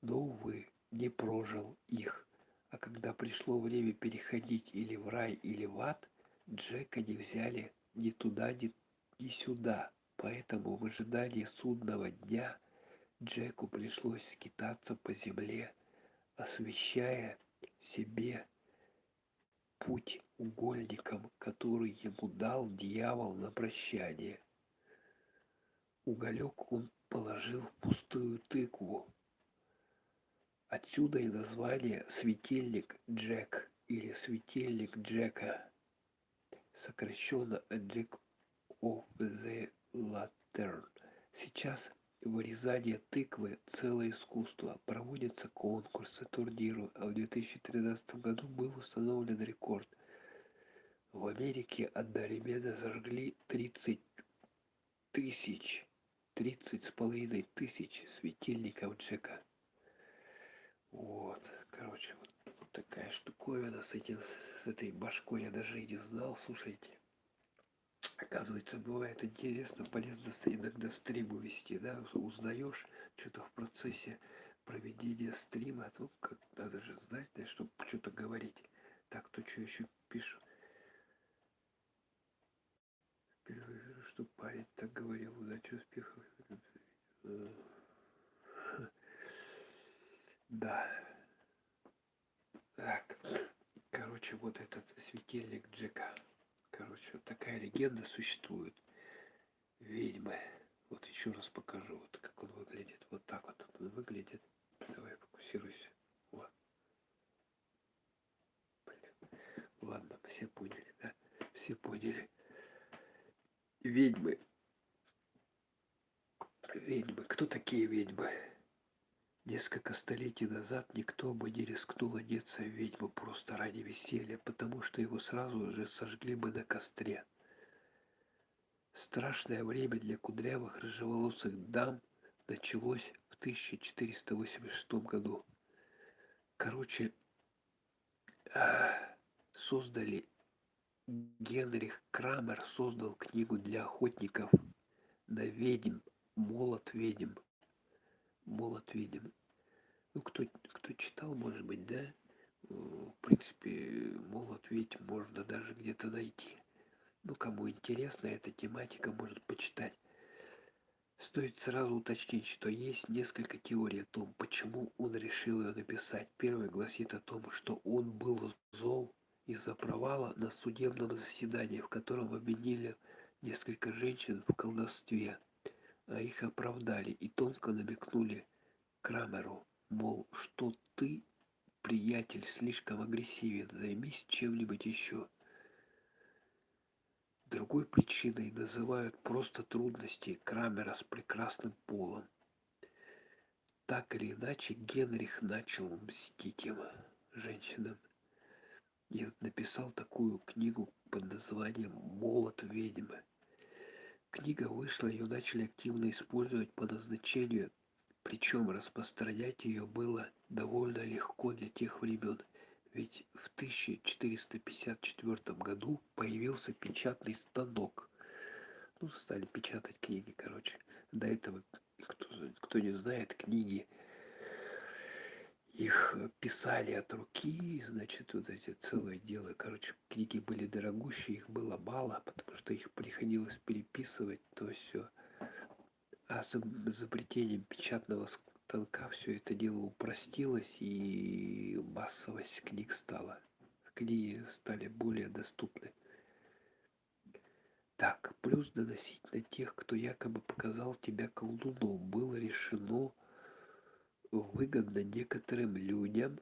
Но, увы, не прожил их. А когда пришло время переходить или в рай, или в ад, Джека не взяли ни туда, ни сюда. Поэтому в ожидании судного дня Джеку пришлось скитаться по земле, освещая себе путь угольникам, который ему дал дьявол на прощание. Уголек он положил в пустую тыкву. Отсюда и название «Светильник Джек» или «Светильник Джека», сокращенно от Jack of the Lantern. Сейчас вырезание тыквы – целое искусство. Проводятся конкурсы, турниры, а в 2013 году был установлен рекорд. В Америке одновременно зажгли 30 с половиной тысяч светильников Джека. Вот, короче, вот такая штуковина с этой башкой, я даже и не знал, слушайте. Оказывается, бывает интересно, полезно иногда стримы вести, да, узнаешь что-то в процессе проведения стрима, ну, как надо же знать, да, чтобы что-то говорить. Так, то что еще пишут? Что парень так говорил, удачи, успехов. Да. Так, короче, вот этот светильник Джека. Короче, вот такая легенда существует. Ведьмы. Вот еще раз покажу, вот как он выглядит. Вот так вот он выглядит. Давай фокусируйся. Вот. Блин. Ладно, все поняли, да? Все поняли. Ведьмы. Ведьмы. Кто такие ведьмы? Несколько столетий назад никто бы не рискнул одеться в ведьму просто ради веселья, потому что его сразу же сожгли бы на костре. Страшное время для кудрявых рыжеволосых дам началось в 1486 году. Короче, создали Генрих Крамер создал книгу для охотников на ведьм, молот ведьм. Молот ведьм. Ну, кто читал, может быть, да? В принципе, молот ведьм можно даже где-то найти. Ну, кому интересна эта тематика, может почитать. Стоит сразу уточнить, что есть несколько теорий о том, почему он решил ее написать. Первая гласит о том, что он был зол из-за провала на судебном заседании, в котором обвинили несколько женщин в колдовстве, а их оправдали и тонко намекнули Крамеру, мол, что ты, приятель, слишком агрессивен, займись чем-нибудь еще. Другой причиной называют просто трудности Крамера с прекрасным полом. Так или иначе, Генрих начал мстить им, женщинам, и написал такую книгу под названием «Молот ведьмы». Книга вышла, ее начали активно использовать по назначению, причем распространять ее было довольно легко для тех времен, ведь в 1454 году появился печатный станок. Ну, стали печатать книги, короче. До этого, кто не знает, книги их писали от руки, значит, вот эти целое дело. Короче, книги были дорогущие, их было мало, потому что их приходилось переписывать, то все. А с изобретением печатного станка все это дело упростилось, и массовость книг стала. Книги стали более доступны. Так, плюс доносить на тех, кто якобы показал тебя колдуном, было решено выгодно некоторым людям.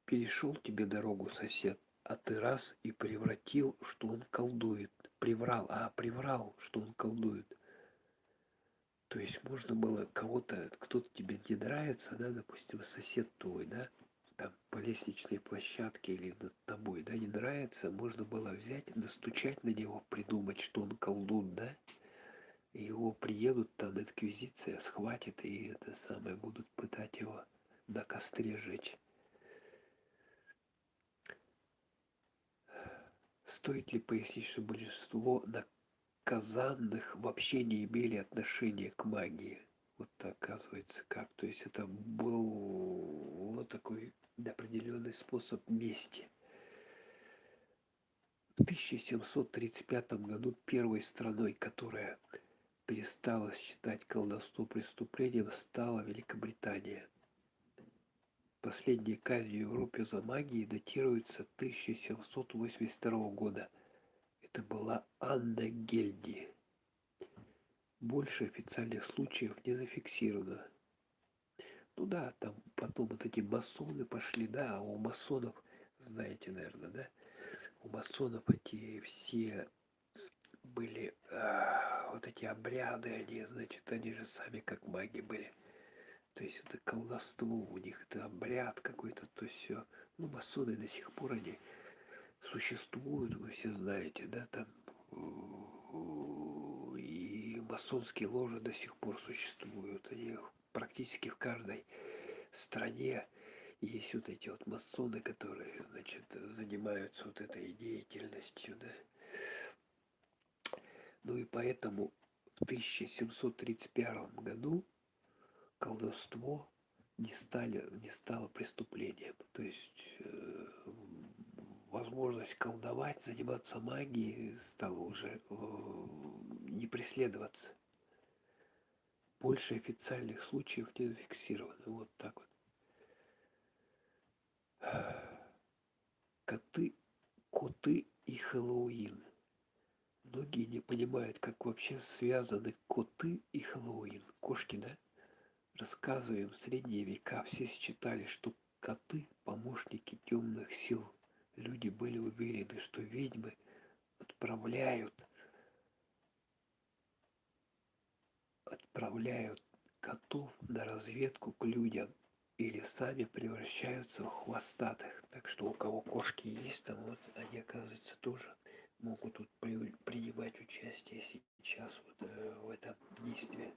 Перешел тебе дорогу сосед, а ты раз и превратил, что он колдует. Приврал, что он колдует. То есть можно было кто-то тебе не нравится, да, допустим, сосед твой, да, там по лестничной площадке или над тобой, да, не нравится, можно было взять, достучать на него, придумать, что он колдун, да, и его приедут, там инквизиция схватит, и это самое, будут пытать его, на костре жечь. Стоит ли пояснить, что большинство наказанных вообще не имели отношения к магии? Вот оказывается как. То есть это был такой определенный способ мести. В 1735 году первой страной, которая перестала считать колдовство преступлением, стала Великобритания. Последняя казнь в Европе за магией датируется 1782 года. Это была Анна Гельди. Больше официальных случаев не зафиксировано. Ну да, там потом вот эти масоны пошли, да, а у масонов, знаете, наверное, да, у масонов эти все были вот эти обряды, они, значит, они же сами как маги были. То есть это колдовство у них, это обряд какой-то, то все. Ну, масоны до сих пор они существуют, вы все знаете, да, там и масонские ложи до сих пор существуют. Они практически в каждой стране есть вот эти вот масоны, которые, значит, занимаются вот этой деятельностью, да. Ну и поэтому в 1731 году колдовство не стало преступлением. То есть возможность колдовать, заниматься магией стала уже не преследоваться. Больше официальных случаев не зафиксировано. Вот так вот. Коты и Хэллоуин. Многие не понимают, как вообще связаны коты и Хэллоуин. Кошки, да? Рассказываем, в средние века все считали, что коты – помощники темных сил. Люди были уверены, что ведьмы отправляют котов на разведку к людям или сами превращаются в хвостатых. Так что у кого кошки есть, там вот они, оказывается, тоже могут тут принимать участие сейчас вот, в этом действии.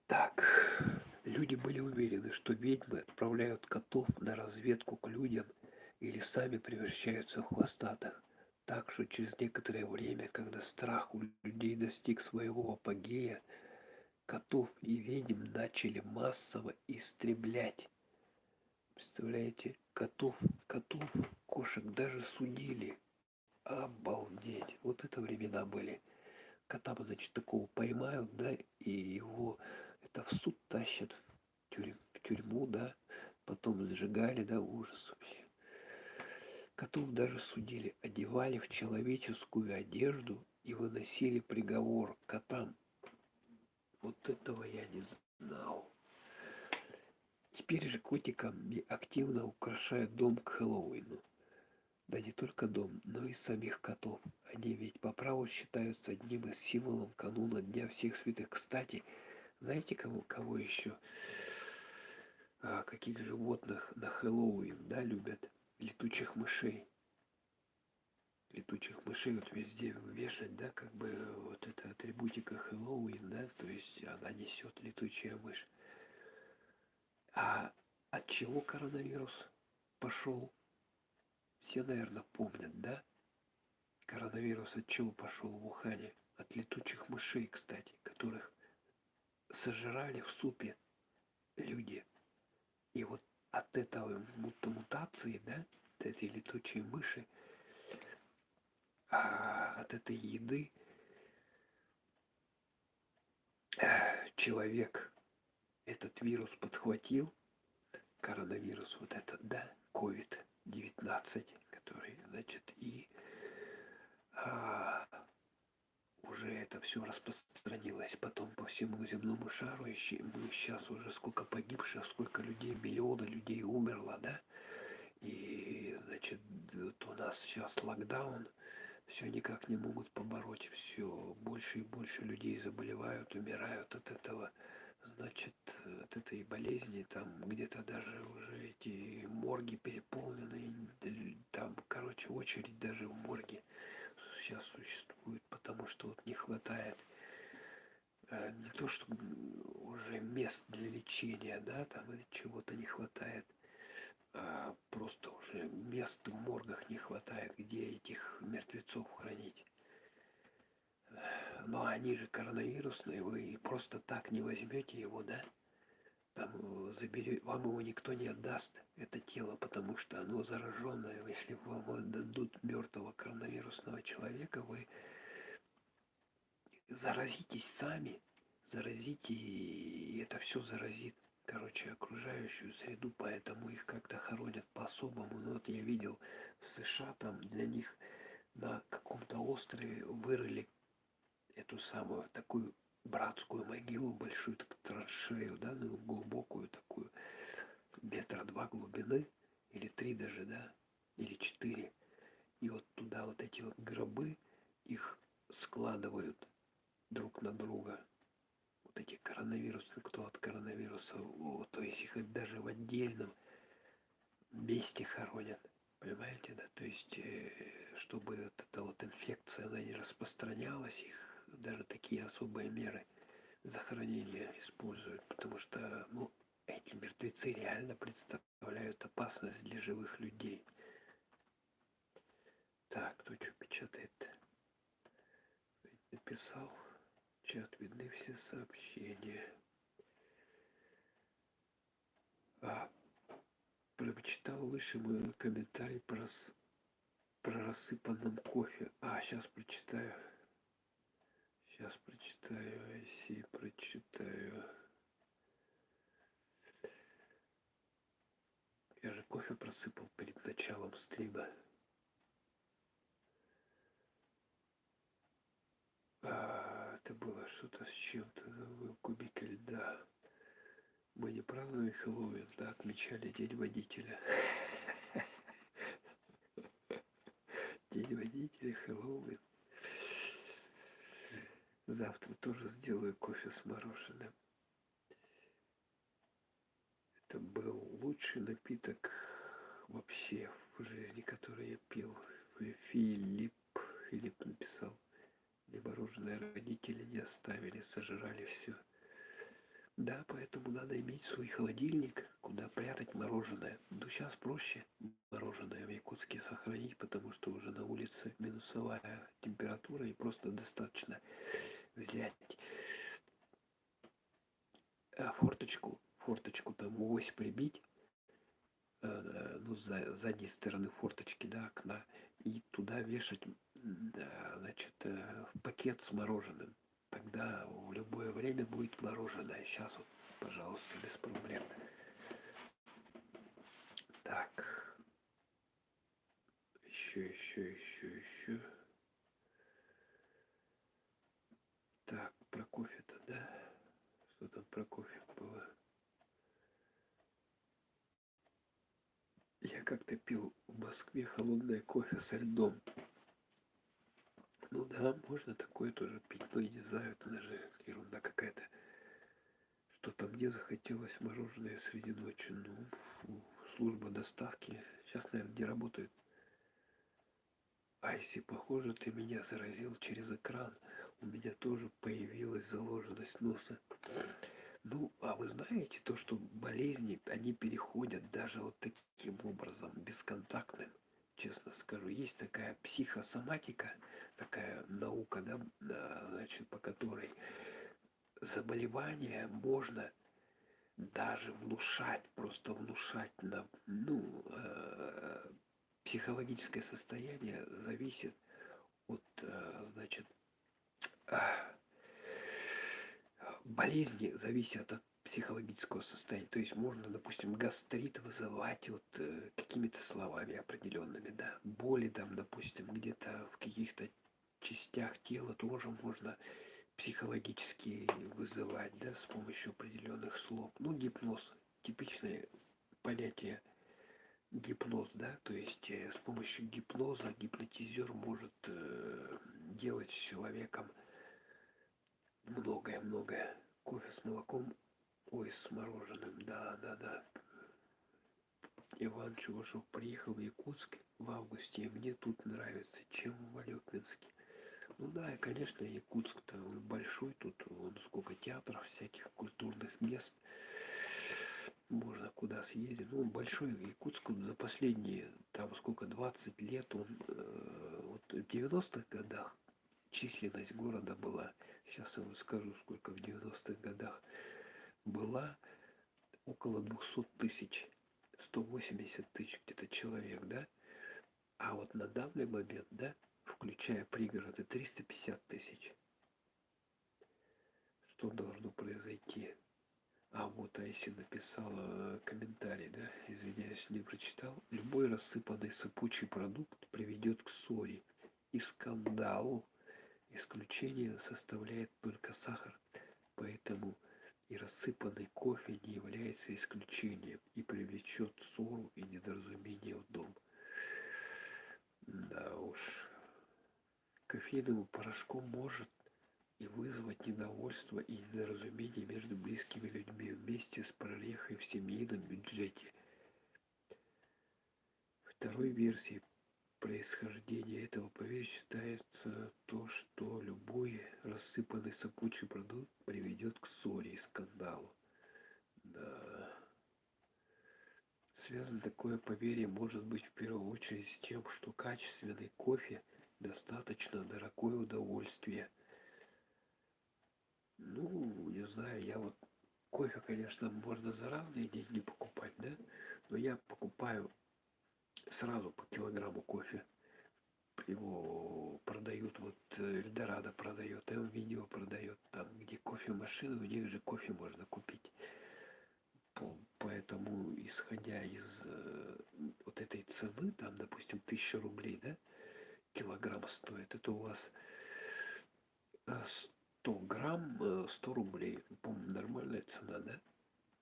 Так, люди были уверены, что ведьмы отправляют котов на разведку к людям или сами превращаются в хвостатых. Так что через некоторое время, когда страх у людей достиг своего апогея, котов и ведьм начали массово истреблять. Представляете? котов, кошек даже судили. Обалдеть. Вот это времена были. Кота, значит, такого поймают, да, и его это в суд тащат, в тюрьму, да, потом сжигали, да, ужас вообще. Котов даже судили, одевали в человеческую одежду и выносили приговор котам. Вот этого я не знал. Теперь же котикам активно украшают дом к Хэллоуину. Да не только дом, но и самих котов. Они ведь по праву считаются одним из символов кануна Дня всех святых. Кстати, знаете, кого еще? Каких животных на Хэллоуин, да, любят? Летучих мышей. Летучих мышей вот везде вешать, да, как бы вот это атрибутика Хэллоуин, да, то есть она несет летучая мышь. А от чего коронавирус пошел? Все, наверное, помнят, да? Коронавирус от чего пошел в Ухане? От летучих мышей, кстати, которых сожрали в супе люди. И вот от этого мутации, да, от этой летучей мыши, от этой еды человек этот вирус подхватил, коронавирус вот этот, да, COVID-19, который, значит, и уже это все распространилось потом по всему земному шару. Мы сейчас уже сколько погибших, сколько людей, миллионы людей умерло, да, и, значит, вот у нас сейчас локдаун, все никак не могут побороть, все больше и больше людей заболевают, умирают от этого, значит, от этой болезни, там где-то даже уже эти морги переполнены, там, короче, очередь даже в морге сейчас существует, потому что вот не хватает не то, что уже мест для лечения, да, там или чего-то не хватает, просто уже мест в моргах не хватает, где этих мертвецов хранить. Но они же коронавирусные, вы просто так не возьмете его, да? Там вам его никто не отдаст, это тело, потому что оно зараженное. Если вам отдадут мертвого коронавирусного человека, вы заразитесь сами, заразите, и это все заразит, короче, окружающую среду, поэтому их как-то хоронят по-особому. Ну вот я видел в США, там для них на каком-то острове вырыли эту самую такую братскую могилу, большую так, траншею, да, ну, глубокую такую, метра 2 глубины, или 3 даже, да, или 4. И вот туда вот эти вот гробы, их складывают друг на друга. Вот эти коронавирусы, кто от коронавируса, то есть их даже в отдельном месте хоронят. Понимаете, да? То есть, чтобы вот эта вот инфекция, она не распространялась, их даже такие особые меры захоронения используют, потому что, ну, эти мертвецы реально представляют опасность для живых людей. Так, кто что печатает? Написал. Чат, видны все сообщения. Прочитал выше мой комментарий про рассыпанном кофе. Сейчас прочитаю. Сейчас прочитаю. IC прочитаю. Я же кофе просыпал перед началом стрима. Это было что-то с чем-то. Кубик льда. Мы не праздновали Хэллоуин, да, отмечали День водителя. День водителя, Хэллоуин. Завтра тоже сделаю кофе с мороженым. Это был лучший напиток вообще в жизни, который я пил. Филипп написал. Мне мороженое родители не оставили, сожрали все. Да, поэтому надо иметь свой холодильник, куда прятать мороженое. Ну, сейчас проще мороженое в Якутске сохранить, потому что уже на улице минусовая температура, и просто достаточно взять форточку там ось прибить, ну, задней стороны форточки, да, окна, и туда вешать, значит, пакет с мороженым. Тогда в любое время будет мороженое. Сейчас вот, пожалуйста, без проблем. Так, еще. Так, про кофе-то, да? Что там про кофе было? Я как-то пил в Москве холодное кофе со льдом. Ну да, можно такое тоже пить, но я не знаю, это даже ерунда какая-то. Что-то мне захотелось мороженое среди ночи. Ну, служба доставки сейчас, наверное, не работает. Айси, похоже, ты меня заразил через экран. У меня тоже появилась заложенность носа. Ну, а вы знаете то, что болезни, они переходят даже вот таким образом, бесконтактным, честно скажу. Есть такая психосоматика, такая наука, да, значит, по которой заболевание можно даже внушать, просто внушать на, ну, психологическое состояние зависит от, значит, болезни зависят от психологического состояния. То есть можно, допустим, гастрит вызывать вот какими-то словами определенными, да, боли там, допустим, где-то в каких-то частях тела тоже можно психологически вызывать, да, с помощью определенных слов. Ну, гипноз, типичное понятие гипноз, да, то есть с помощью гипноза гипнотизер может делать с человеком многое. Кофе с молоком, ой, с мороженым, да. Иван Чувашов приехал в Якутск в августе, и мне тут нравится, чем в Алёпинске. Ну да, и, конечно, Якутск-то он большой, тут вон сколько театров, всяких культурных мест, можно куда съездить. Ну, большой Якутск вот за последние, там сколько, 20 лет, он вот в 90-х годах численность города была, сейчас я вам скажу, сколько в 90-х годах была, около 200 тысяч, 180 тысяч где-то человек, да? А вот на данный момент, да, включая пригороды, 350 тысяч. Что должно произойти? А вот Айси написала комментарий, да, извиняюсь, не прочитал. Любой рассыпанный сыпучий продукт приведет к ссоре и скандалу. Исключение составляет только сахар, поэтому и рассыпанный кофе не является исключением и привлечет ссору и недоразумение в дом. Да уж, кофейным порошком может и вызвать недовольство и недоразумение между близкими людьми вместе с прорехой в семейном бюджете. Второй версией происхождения этого поверья считается то, что любой рассыпанный сыпучий продукт приведет к ссоре и скандалу. Да. Связано такое поверье может быть в первую очередь с тем, что качественный кофе достаточно дорогое удовольствие. Ну, не знаю, я вот кофе, конечно, можно за разные деньги покупать, да? Но я покупаю сразу по килограмму кофе. Его продают, вот Эльдорадо продает, М-Видео продает, там, где кофемашины, у них же кофе можно купить. Поэтому, исходя из вот этой цены, там, допустим, 1000 рублей, да, килограмм стоит, это у вас 100 грамм, 100 рублей. По-моему, нормальная цена, да?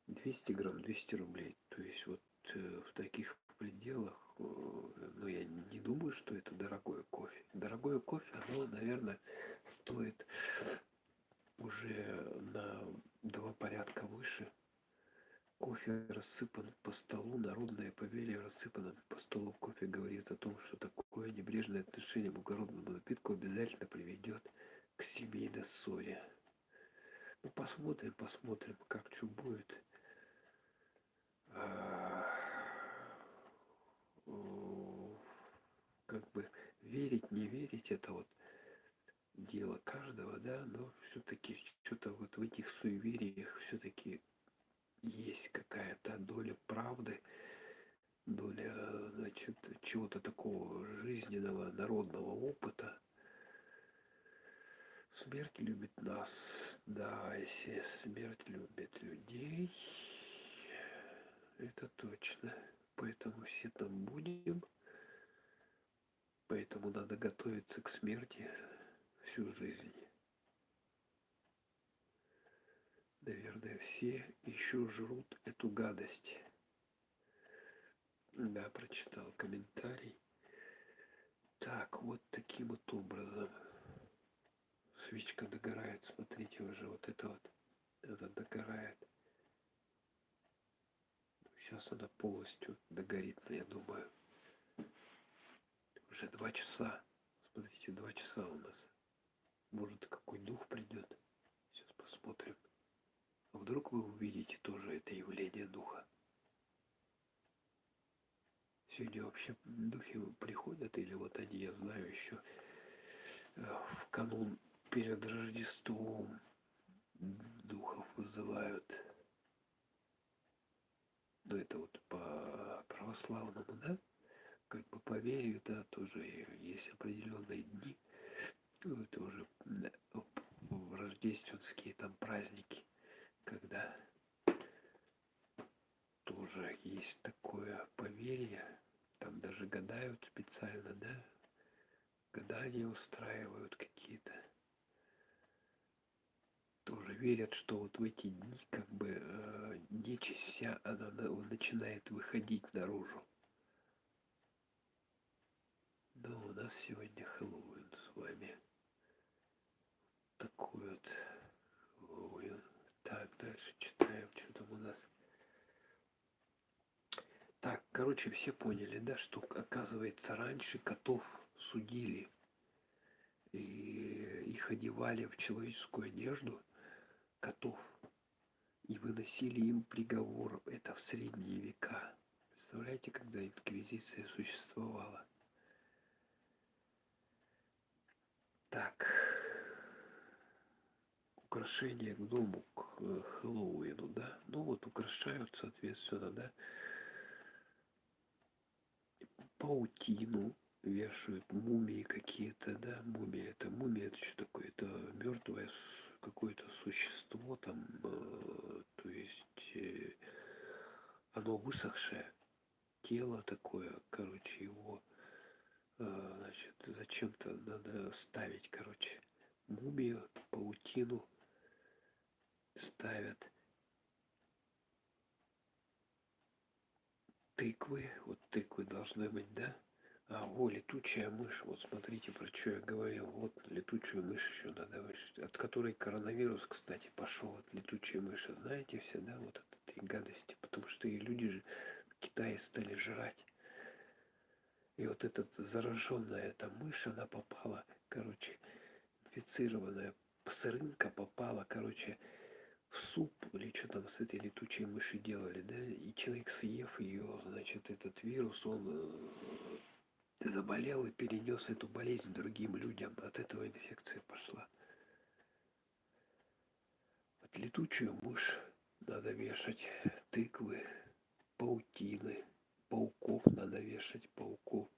200 грамм, 200 рублей. То есть вот в таких пределах, ну, я не думаю, что это дорогое кофе. Дорогое кофе, оно, наверное, стоит уже на 2 порядка выше. Кофе рассыпан по столу. Народное поверье рассыпанном по столу кофе говорит о том, что такое небрежное отношение к благородному напитку обязательно приведет к семейной ссоре. Ну, посмотрим, как что будет. Как бы верить, не верить, это вот дело каждого, да, но все-таки что-то вот в этих суевериях все-таки есть какая-то доля правды. доля, значит, чего-то такого жизненного, народного опыта. Смерть любит нас, да, если смерть любит людей, это точно. Поэтому все там будем, поэтому надо готовиться к смерти всю жизнь. Наверное, все еще жрут эту гадость. Да, прочитал комментарий. Так, вот таким вот образом. Свечка догорает, смотрите уже, вот это догорает. Сейчас она полностью догорит, я думаю. Уже 2 часа. Смотрите, 2 часа у нас. Может, какой дух придет. Сейчас посмотрим. А вдруг вы увидите тоже это явление духа. Сегодня вообще духи приходят, или вот они, я знаю, еще в канун перед Рождеством духов вызывают. Ну, это вот по православному, да? Как бы по вере, да, тоже есть определенные дни. Ну, это уже рождественские там праздники, когда тоже есть такое поверье. Там даже гадают специально, да? Гадания устраивают какие-то. Тоже верят, что вот в эти дни как бы нечисть вся, она начинает выходить наружу. Но у нас сегодня Хэллоуин с вами. Такой вот Хэллоуин. Так, дальше читаем, что там у нас. Так, короче, все поняли, да, что, оказывается, раньше котов судили. И их одевали в человеческую одежду, котов, и выносили им приговор. Это в средние века. Представляете, когда инквизиция существовала? Так, украшения к дому, к Хэллоуину, да? Ну вот украшают, соответственно, да? Паутину вешают, мумии какие-то, да? Мумия это что такое? Это мертвое какое-то существо там, то есть оно высохшее, тело такое, короче, его, значит, зачем-то надо ставить, короче, мумию, паутину ставят. Тыквы, вот тыквы должны быть, да? Летучая мышь, вот смотрите, про что я говорил. Вот летучую мышь еще надо вышить, от которой коронавирус, кстати, пошел, от летучей мыши. Знаете все, да, вот от этой гадости, потому что и люди же в Китае стали жрать. И вот эта зараженная эта мышь, она попала, короче, инфицированная псырынка попала, короче, в суп или что там с этой летучей мыши делали, да, и человек, съев ее, значит, этот вирус, он заболел и перенес эту болезнь другим людям. От этого инфекция пошла. Вот летучую мышь надо вешать, тыквы, паутины, пауков надо вешать, пауков.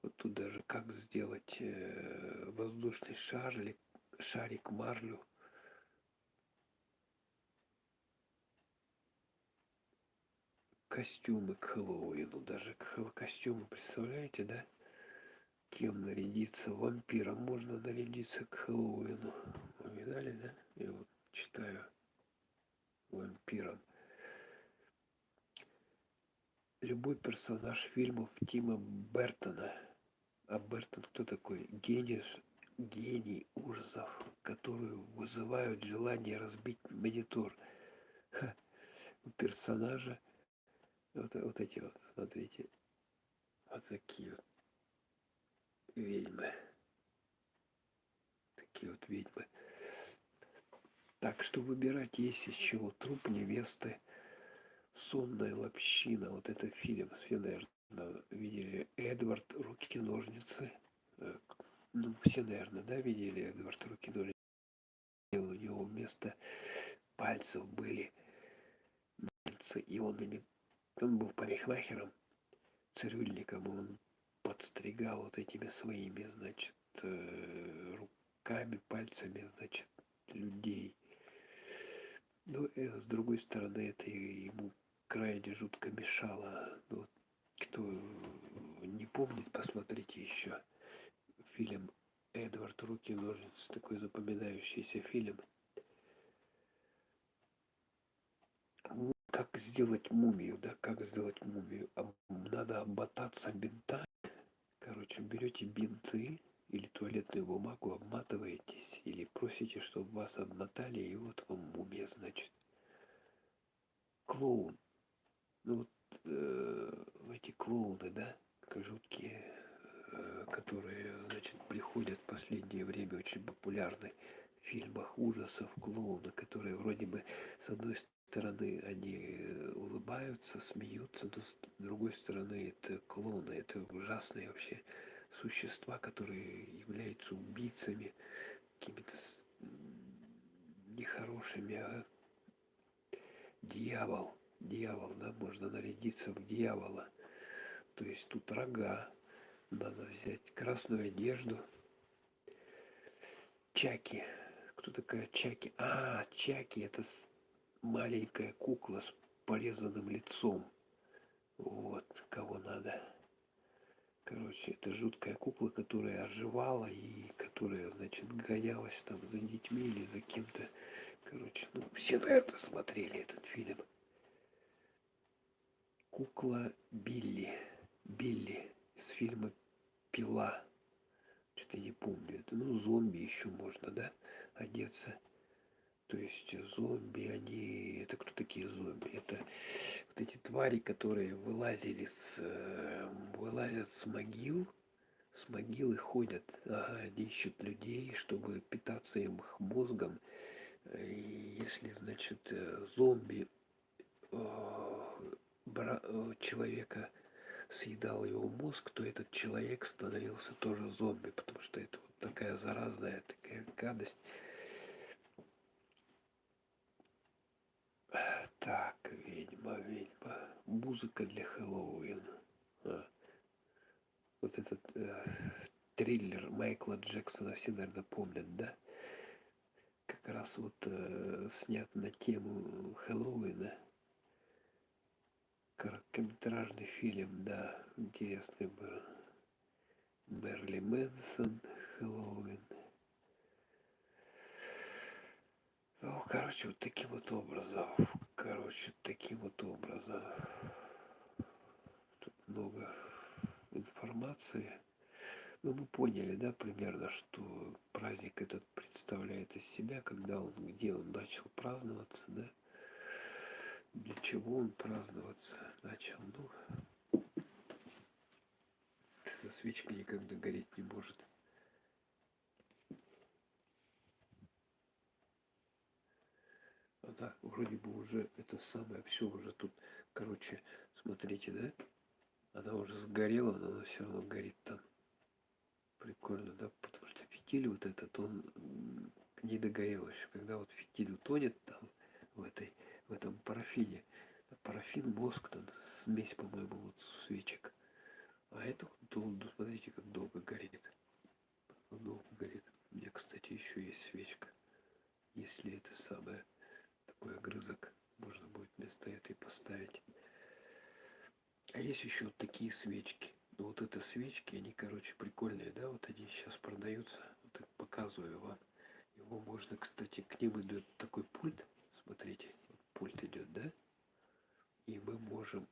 Вот тут даже как сделать воздушный шар или шарик, марлю. Костюмы к Хэллоуину, даже костюмы, представляете, да? Кем нарядиться? Вампиром можно нарядиться к Хэллоуину. Вы видали, да? Я вот читаю вампиром. Любой персонаж фильмов Тима Бертона. А Бертон кто такой? Гений ужасов, которые вызывают желание разбить монитор. У персонажа вот эти вот, смотрите, вот такие вот ведьмы. Такие вот ведьмы. Так что выбирать есть из чего. Труп невесты, сонная лощина. Вот это фильм, все, наверное, видели. Эдвард, руки-ножницы. Ну, все, наверное, да, видели Эдвард, руки-ножницы. У него вместо пальцев были стригаться, и он был парикмахером, цирюльником, он подстригал вот этими своими, значит, руками, пальцами, значит, людей. Но с другой стороны, это ему крайне жутко мешало. Ну, вот, кто не помнит, посмотрите еще фильм «Эдвард. Руки и ножницы», такой запоминающийся фильм. Как сделать мумию, да, как сделать мумию. Надо обмотаться бинтами. Короче, берете бинты или туалетную бумагу, обматываетесь, или просите, чтобы вас обмотали, и вот вам мумия, значит. Клоун. Ну вот эти клоуны, да, жуткие, которые, значит, приходят в последнее время, очень популярны в фильмах ужасов, клоуны, которые вроде бы с одной стороны они улыбаются, смеются, но с другой стороны это клоуны, это ужасные вообще существа, которые являются убийцами, какими-то нехорошими, дьявол, да, можно нарядиться в дьявола. То есть тут рога, надо взять красную одежду. Чаки. Кто такая Чаки? Чаки это маленькая кукла с порезанным лицом. Вот, кого надо. Короче, это жуткая кукла, которая оживала и которая, значит, гонялась там за детьми или за кем-то. Короче, все, наверное, смотрели этот фильм. Кукла Билли. Билли из фильма «Пила». Что-то не помню. Это, зомби еще можно, да, одеться. То есть зомби, они... Это кто такие зомби? Это вот эти твари, которые вылазят с могил и ходят. Они ищут людей, чтобы питаться их мозгом. И если, значит, зомби человека съедал его мозг, то этот человек становился тоже зомби, потому что это вот такая заразная, такая гадость. Так, ведьма. Музыка для Хэллоуина. Вот этот триллер Майкла Джексона, все, наверное, помнят, да? Как раз вот снят на тему Хэллоуина. Короткометражный фильм, да, интересный был. Мерли Мэнсон, Хэллоуин. Ну, короче, вот таким вот образом. Тут много информации. Ну, мы поняли, да, примерно, что праздник этот представляет из себя, где он начал праздноваться, да, для чего он праздноваться начал. Эта свечка никогда гореть не может. Она вроде бы уже, это самое, все уже тут, короче, смотрите, да, она уже сгорела, но она все равно горит там. Прикольно, да, потому что фитиль вот этот, он не догорел еще. Когда вот фитиль утонет там в этом парафине, парафин, воск, там смесь, по-моему, вот свечек. А это вот, смотрите, как долго горит. Долго горит. У меня, кстати, еще есть свечка. Если это самое, такой огрызок, можно будет вместо этой поставить. А есть еще вот такие свечки. Вот это свечки, они, короче, прикольные, да, вот они сейчас продаются. Вот так показываю вам. Его можно, кстати, к ним идет такой пульт. Смотрите, вот пульт идет, да? И мы можем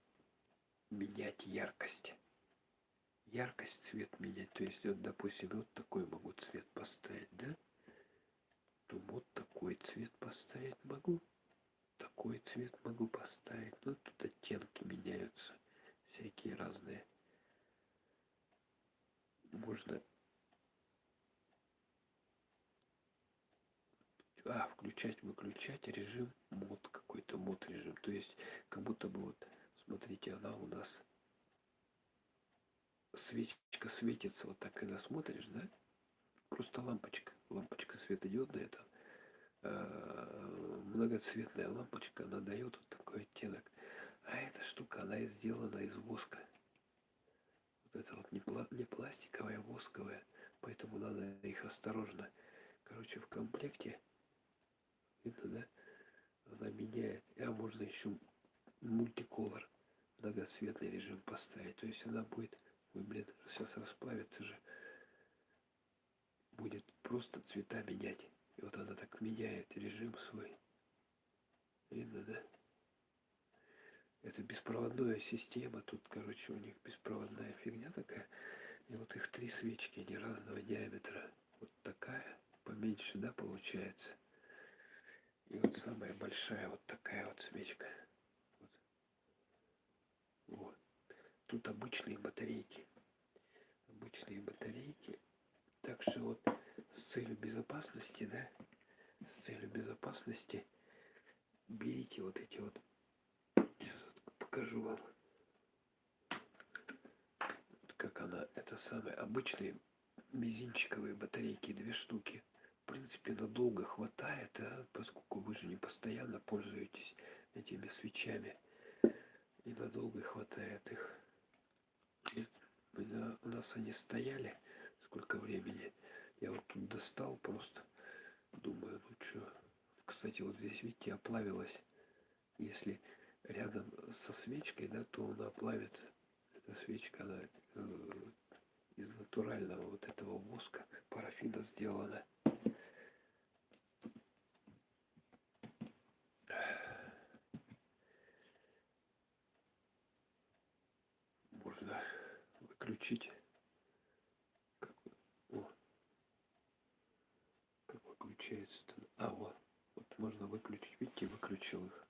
менять яркость. Яркость, цвет менять. То есть, вот, допустим, вот такой могу цвет поставить, да? То вот такой цвет поставить могу. Такой цвет могу поставить. Ну, тут оттенки меняются. Всякие разные. Можно включать, выключать режим мод какой-то, мод режим. То есть, как будто бы вот, смотрите, она у нас свечка светится, вот так, когда смотришь, да? Просто лампочка светодиодная, это многоцветная лампочка, она дает вот такой оттенок. А эта штука, она и сделана из воска. Вот это вот не пластиковая, а восковая. Поэтому надо их осторожно. Короче, в комплекте, видно, да? Она меняет. А можно еще мультиколор, многоцветный режим поставить. То есть она будет, ой, блин, сейчас расплавится же. Будет просто цвета менять. И вот она так меняет режим свой. Видно, да? Это беспроводная система. Тут, короче, у них беспроводная фигня такая. И вот их 3 свечки, они разного диаметра. Вот такая, поменьше, да, получается. И вот самая большая вот такая вот свечка. Вот. Вот. Тут обычные батарейки. Обычные батарейки. Так что вот с целью безопасности, да, с целью безопасности берите вот эти вот. Сейчас покажу вам, как она, это самые обычные мизинчиковые батарейки, 2 штуки. В принципе, надолго хватает, поскольку вы же не постоянно пользуетесь этими свечами. И надолго хватает их. И у нас они стояли сколько времени. Я вот тут достал просто. Думаю, ну что. Кстати, вот здесь, видите, оплавилась. Если рядом со свечкой, да, то она оплавится. Эта свечка, она из натурального вот этого воска, парафина сделана. Можно выключить. Как выключается-то? А, вот. Вот можно выключить. Видите, выключил их.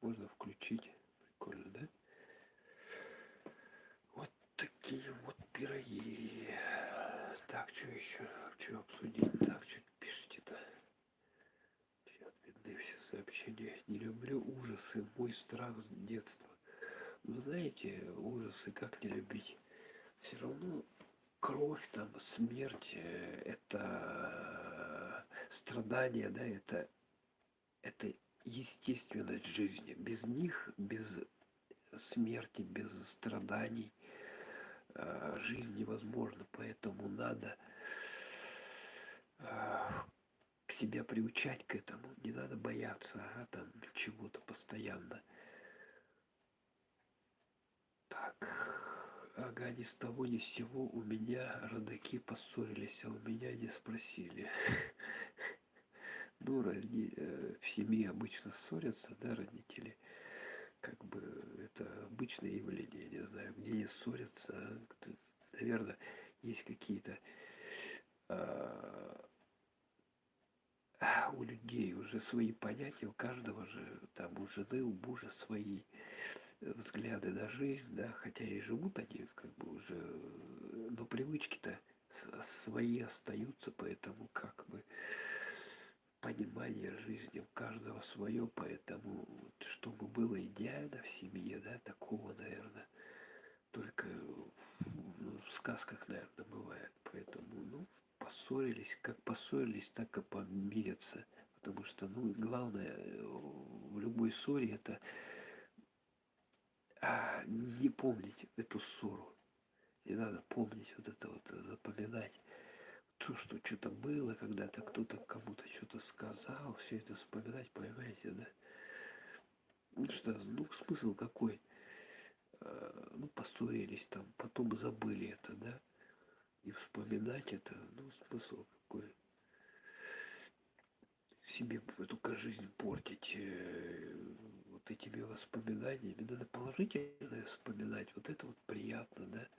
Можно включить. Прикольно, да? Вот такие вот пироги. Так, что еще? Что обсудить? Так, что пишите-то? Сейчас видны все сообщения. Не люблю ужасы. Мой страх с детства. Вы знаете, ужасы как не любить? Все равно кровь, там, смерть, это страдания, да, это естественность жизни. Без них, без смерти, без страданий жизнь невозможна. Поэтому надо к себя приучать к этому. Не надо бояться там чего-то постоянно. Так, ага, ни с того ни с сего у меня родаки поссорились, а у меня не спросили. Ну, в семье обычно ссорятся, да, родители. Как бы это обычное явление, не знаю, где не ссорятся. Наверное, есть какие-то у людей уже свои понятия, у каждого же, там, у жены, у мужа свои взгляды на жизнь, да, хотя и живут они как бы уже, но привычки-то свои остаются, поэтому как бы понимание жизни у каждого свое, поэтому вот, чтобы было идеально в семье, да, такого, наверное, только в сказках, наверное, бывает. Поэтому, ну, поссорились, как поссорились, так и помирятся. Потому что, ну, главное в любой ссоре это не помнить эту ссору. Не надо помнить вот это вот, запоминать то, что что-то было, когда-то кто-то кому-то что-то сказал, все это вспоминать, понимаете, да? Ну что, ну смысл какой? Ну, поссорились там, потом забыли это, да? И вспоминать это, ну, смысл какой? Себе только жизнь портить вот этими воспоминаниями. Надо положительное вспоминать. Вот это вот приятно, да?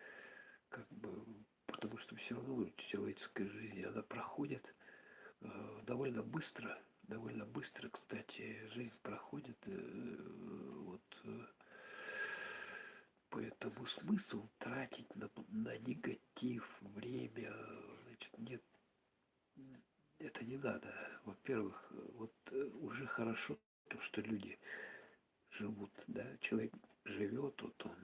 Как бы, потому что все равно человеческая жизнь, она проходит довольно быстро. Довольно быстро, кстати, жизнь проходит. Поэтому смысл тратить на негатив время, значит, нет, это не надо. Во-первых, вот уже хорошо то, что люди живут, да, человек живет, вот он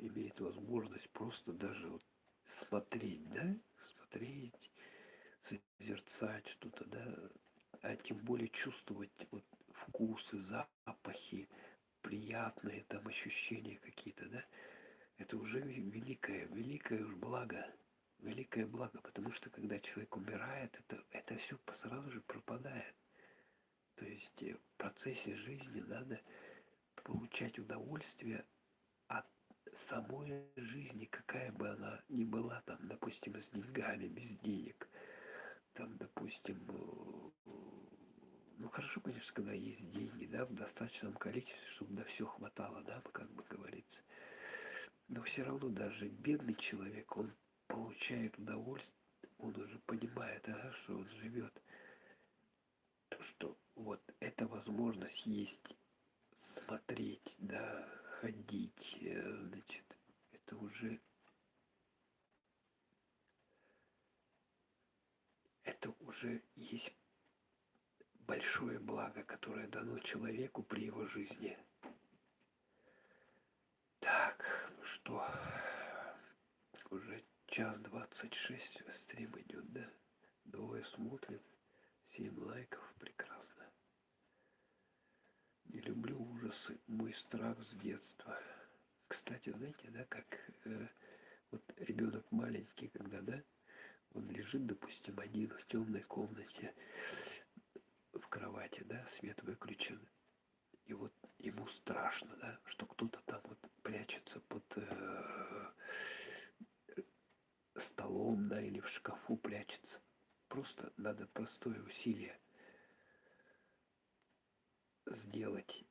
имеет возможность просто даже вот смотреть, да, смотреть, созерцать что-то, да, а тем более чувствовать вот вкусы, запахи, приятные там ощущения какие-то, да, это уже великое уж благо. Великое благо, потому что когда человек умирает, это все сразу же пропадает. То есть в процессе жизни надо получать удовольствие от самой жизни, какая бы она ни была, там, допустим, с деньгами, без денег, там, допустим, ну хорошо, конечно, когда есть деньги, да, в достаточном количестве, чтобы на все хватало, да, как бы говорится. Но все равно даже бедный человек, он получает удовольствие, он уже понимает, ага, что он живет. То, что вот эта возможность есть, смотреть, да, ходить, значит, это уже есть большое благо, которое дано человеку при его жизни. Так, ну что, уже 1:26 стрим идет, да? 2 смотрят, 7 лайков, прекрасно. Не люблю ужасы, мой страх с детства. Кстати, знаете, да, как вот ребенок маленький, когда, да, он лежит, допустим, один в темной комнате, в кровати, да, свет выключен, и вот ему страшно, да, что кто-то там вот прячется под столом, да, или в шкафу прячется. Просто надо простое усилие сделать.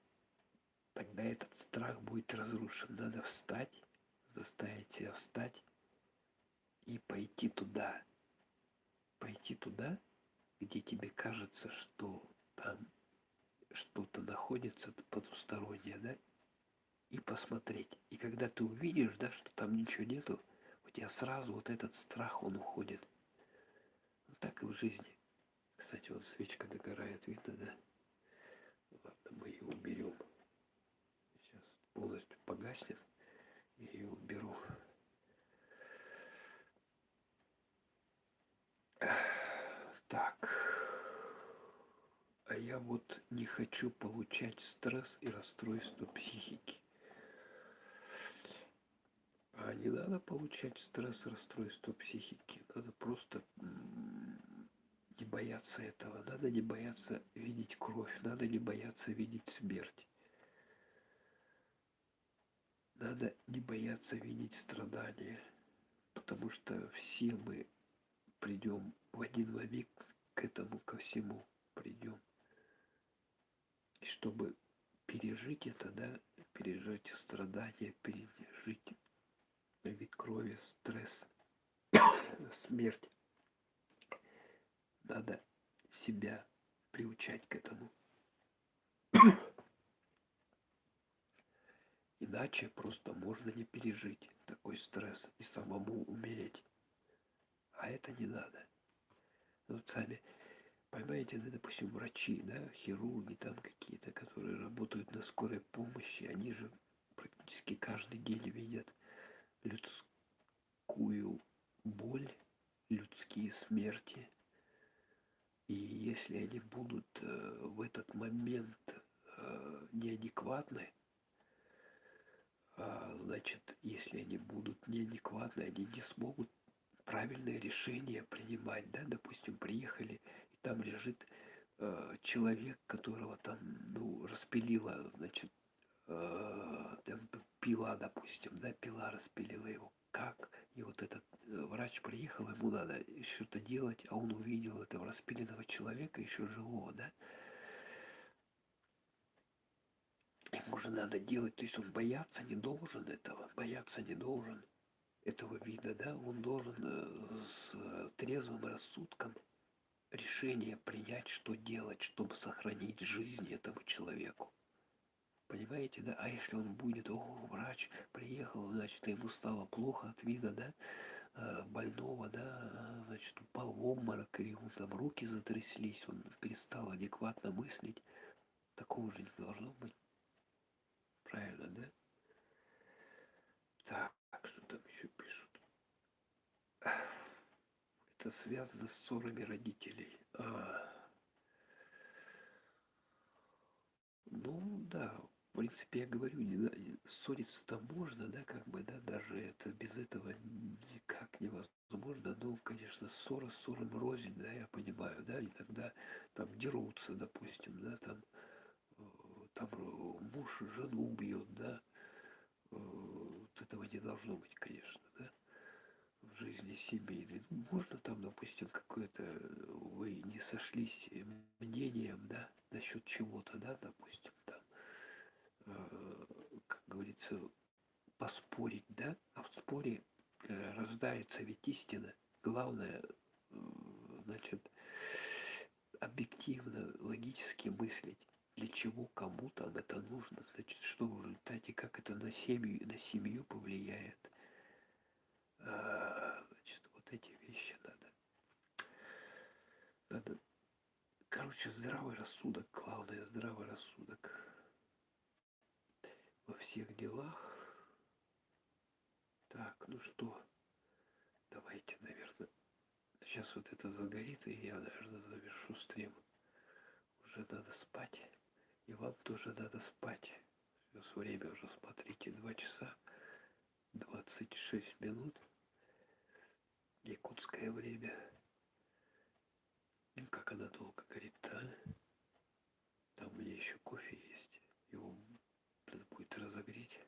Тогда этот страх будет разрушен. Надо встать, заставить себя встать и пойти туда, где тебе кажется, что там что-то находится потустороннее, да, и посмотреть. И когда ты увидишь, да, что там ничего нету, у тебя сразу вот этот страх, он уходит. Вот так и в жизни. Кстати, вот свечка догорает, видно, да? Ладно, мы ее уберем. Сейчас полностью погаснет, я ее уберу. Так. А я вот не хочу получать стресс и расстройство психики. А не надо получать стресс, расстройство психики. Надо просто не бояться этого. Надо не бояться видеть кровь. Надо не бояться видеть смерть. Надо не бояться видеть страдания. Потому что все мы придем в один момент к этому, ко всему придем. И чтобы пережить это, да, пережить страдания, пережить вид крови, стресс, смерть, надо себя приучать к этому. Иначе просто можно не пережить такой стресс и самому умереть. А это не надо. Вот сами, понимаете, да, допустим, врачи, да, хирурги там какие-то, которые работают на скорой помощи, они же практически каждый день видят людскую боль, людские смерти. И если они будут в этот момент неадекватны, значит, если они будут неадекватны, они не смогут правильное решение принимать, да, допустим, приехали, и там лежит человек, которого там, ну, распилила, значит, там пила, допустим, да, пила распилила его. Как? И вот этот врач приехал, ему надо что-то делать, а он увидел этого распиленного человека, еще живого, да, ему же надо делать, то есть он бояться не должен этого вида, да, он должен с трезвым рассудком решение принять, что делать, чтобы сохранить жизнь этому человеку. Понимаете, да? А если он будет, врач приехал, значит, ему стало плохо от вида, да, больного, да, значит, упал в обморок, или ему там руки затряслись, он перестал адекватно мыслить. Такого же не должно быть. Правильно, да? Так, что там еще пишут? Это связано с ссорами родителей. Ну да, принципе, я говорю, ссориться там можно, да, как бы, да, даже это без этого никак невозможно. Ну, конечно, ссора с ссором рознь, да, я понимаю, да, иногда там дерутся, допустим, да, там муж жену убьет, да, вот этого не должно быть, конечно, да, в жизни семейной. Ну, можно там, допустим, какое-то, вы не сошлись мнением, да, насчет чего-то, да, допустим, там, как говорится, поспорить, да, а в споре рождается ведь истина. Главное, значит, объективно, логически мыслить, для чего кому там это нужно, значит, что в результате, как это на семью повлияет. Значит, вот эти вещи надо, короче, здравый рассудок, главное, здравый рассудок во всех делах. Так, ну что, давайте, наверное, сейчас вот это загорит, и я, наверное, завершу стрим. Уже надо спать. И вам тоже надо спать. Сейчас время уже, смотрите, 2 часа 26 минут. Якутское время. Ну, как она долго горит-то, а? Там у меня еще кофе есть. Его надо будет разогреть.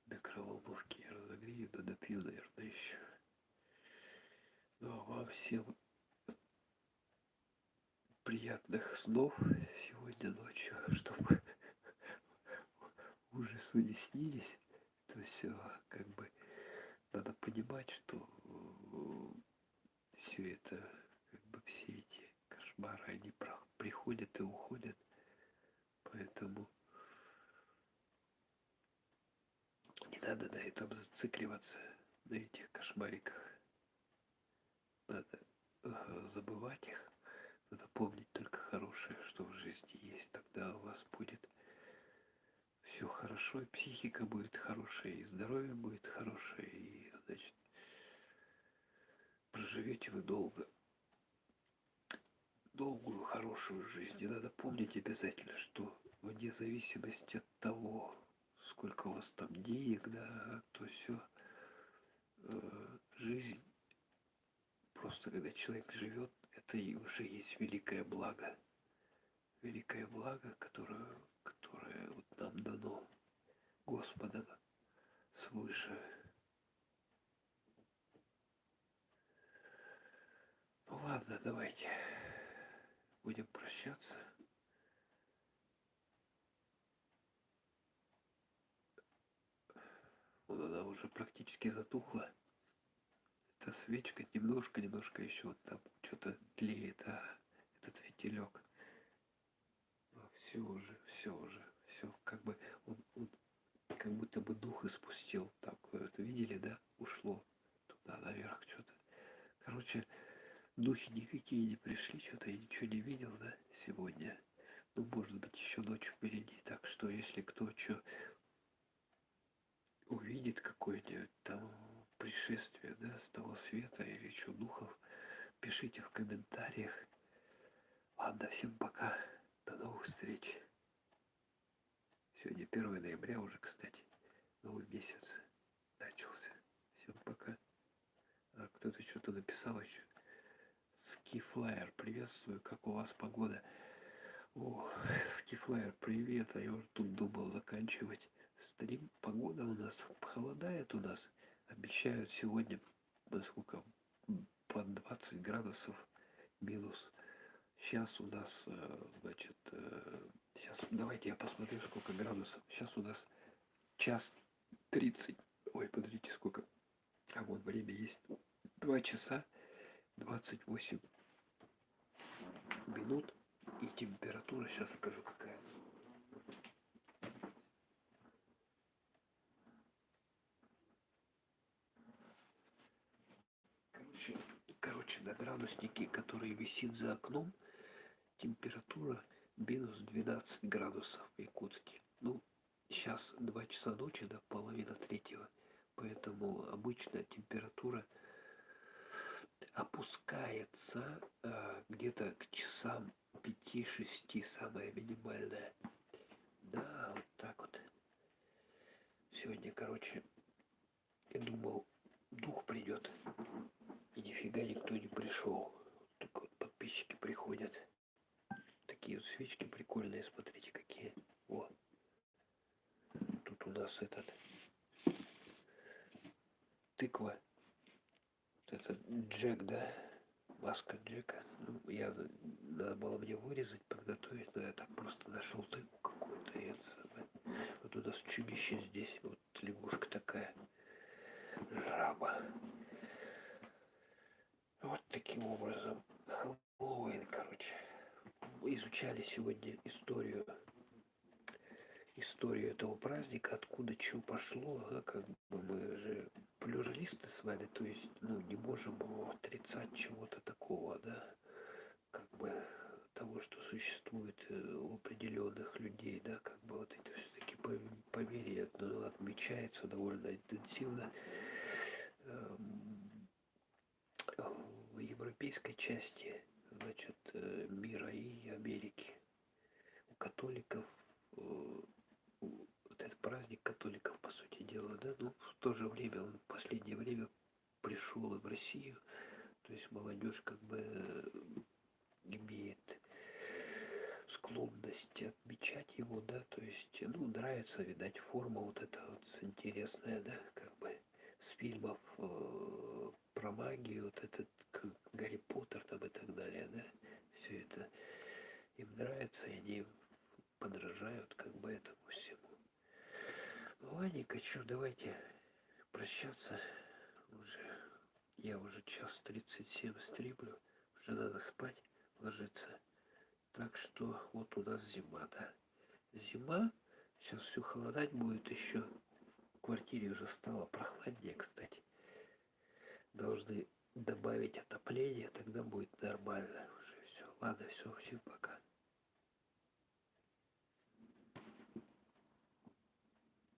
В микроволновке я разогрею, да допью, наверное, еще. Ну, а вам всем приятных снов сегодня ночью, чтобы ужасы не снились. То все, как бы, надо понимать, что все это, как бы, все эти кошмары, они приходят и уходят. Поэтому не надо на этом зацикливаться, на этих кошмариках. Надо забывать их. Надо помнить только хорошее, что в жизни есть. Тогда у вас будет все хорошо, и психика будет хорошая, и здоровье будет хорошее, и, значит, проживете вы долгую, хорошую жизнь. И надо помнить обязательно, что вне зависимости от того, сколько у вас там денег, да, то все, жизнь, просто когда человек живет, это и уже есть великое благо. Великое благо, которое вот нам дано Господом свыше. Ну ладно, давайте будем прощаться. Вот она уже практически затухла. Эта свечка немножко еще вот там что-то тлеет, этот фитилек. Все уже, все, как бы он как будто бы дух испустил. Так, вы это видели, да? Ушло туда наверх что-то. Короче, духи никакие не пришли, что-то я ничего не видел, да, сегодня. Ну, может быть, еще ночь впереди. Так что, если кто что увидит, какое-нибудь там пришествие, да, с того света или что духов, пишите в комментариях. Ладно, всем пока. До новых встреч. Сегодня 1 ноября уже, кстати. Новый месяц начался. Всем пока. Кто-то что-то написал еще. Скифлайер, приветствую, как у вас погода? О, Скифлайер, привет, а я уже тут думал заканчивать стрим. Погода у нас, похолодает у нас. Обещают сегодня, насколько, под 20 градусов минус. Сейчас у нас, значит, сейчас, давайте я посмотрю, сколько градусов. Сейчас у нас 1:30. Ой, подождите, сколько? А вот время есть. 2 часа 28 минут. И температура, сейчас скажу какая. Короче, на градуснике, который висит за окном, температура минус 12 градусов в Якутске. Ну, сейчас 2 часа ночи, да, половина третьего. Поэтому обычная температура опускается где-то к часам 5-6, самая минимальная. Да, так вот. Сегодня, короче, я думал, дух придет. И нифига никто не пришел. Только вот подписчики приходят. Такие вот свечки прикольные, смотрите какие. Вот. Тут у нас этот тыква. Вот это Джек, да? Маска Джека. Ну, надо было мне вырезать, подготовить, но я так просто нашел тыкву какую-то. И вот у нас чудище здесь. Вот лягушка такая. Жаба. Вот таким образом. Хэллоуин, короче. Изучали сегодня историю этого праздника, откуда чего пошло, ага, как бы мы же плюралисты с вами, то есть, ну, не можем отрицать чего-то такого, да, как бы того, что существует у определенных людей, да, как бы вот это все-таки поверье отмечается довольно интенсивно в европейской части, значит, мира и Америки. У католиков вот этот праздник католиков, по сути дела, да, но в то же время он в последнее время пришел и в Россию, то есть молодежь как бы имеет склонность отмечать его, да, то есть, ну, нравится, видать, форма вот эта вот интересная, да, как бы с фильмов про магию, вот этот Гарри Поттер там и так далее, да, все это им нравится, и они подражают как бы этому всему. Ну, ладненько, что, давайте прощаться уже. Я уже 1:37 стриблю, уже надо спать, ложиться. Так что вот у нас зима, да. Зима, сейчас все холодать будет еще. В квартире уже стало прохладнее, кстати. Должны добавить отопление, тогда будет нормально уже все. Ладно, все, всем пока.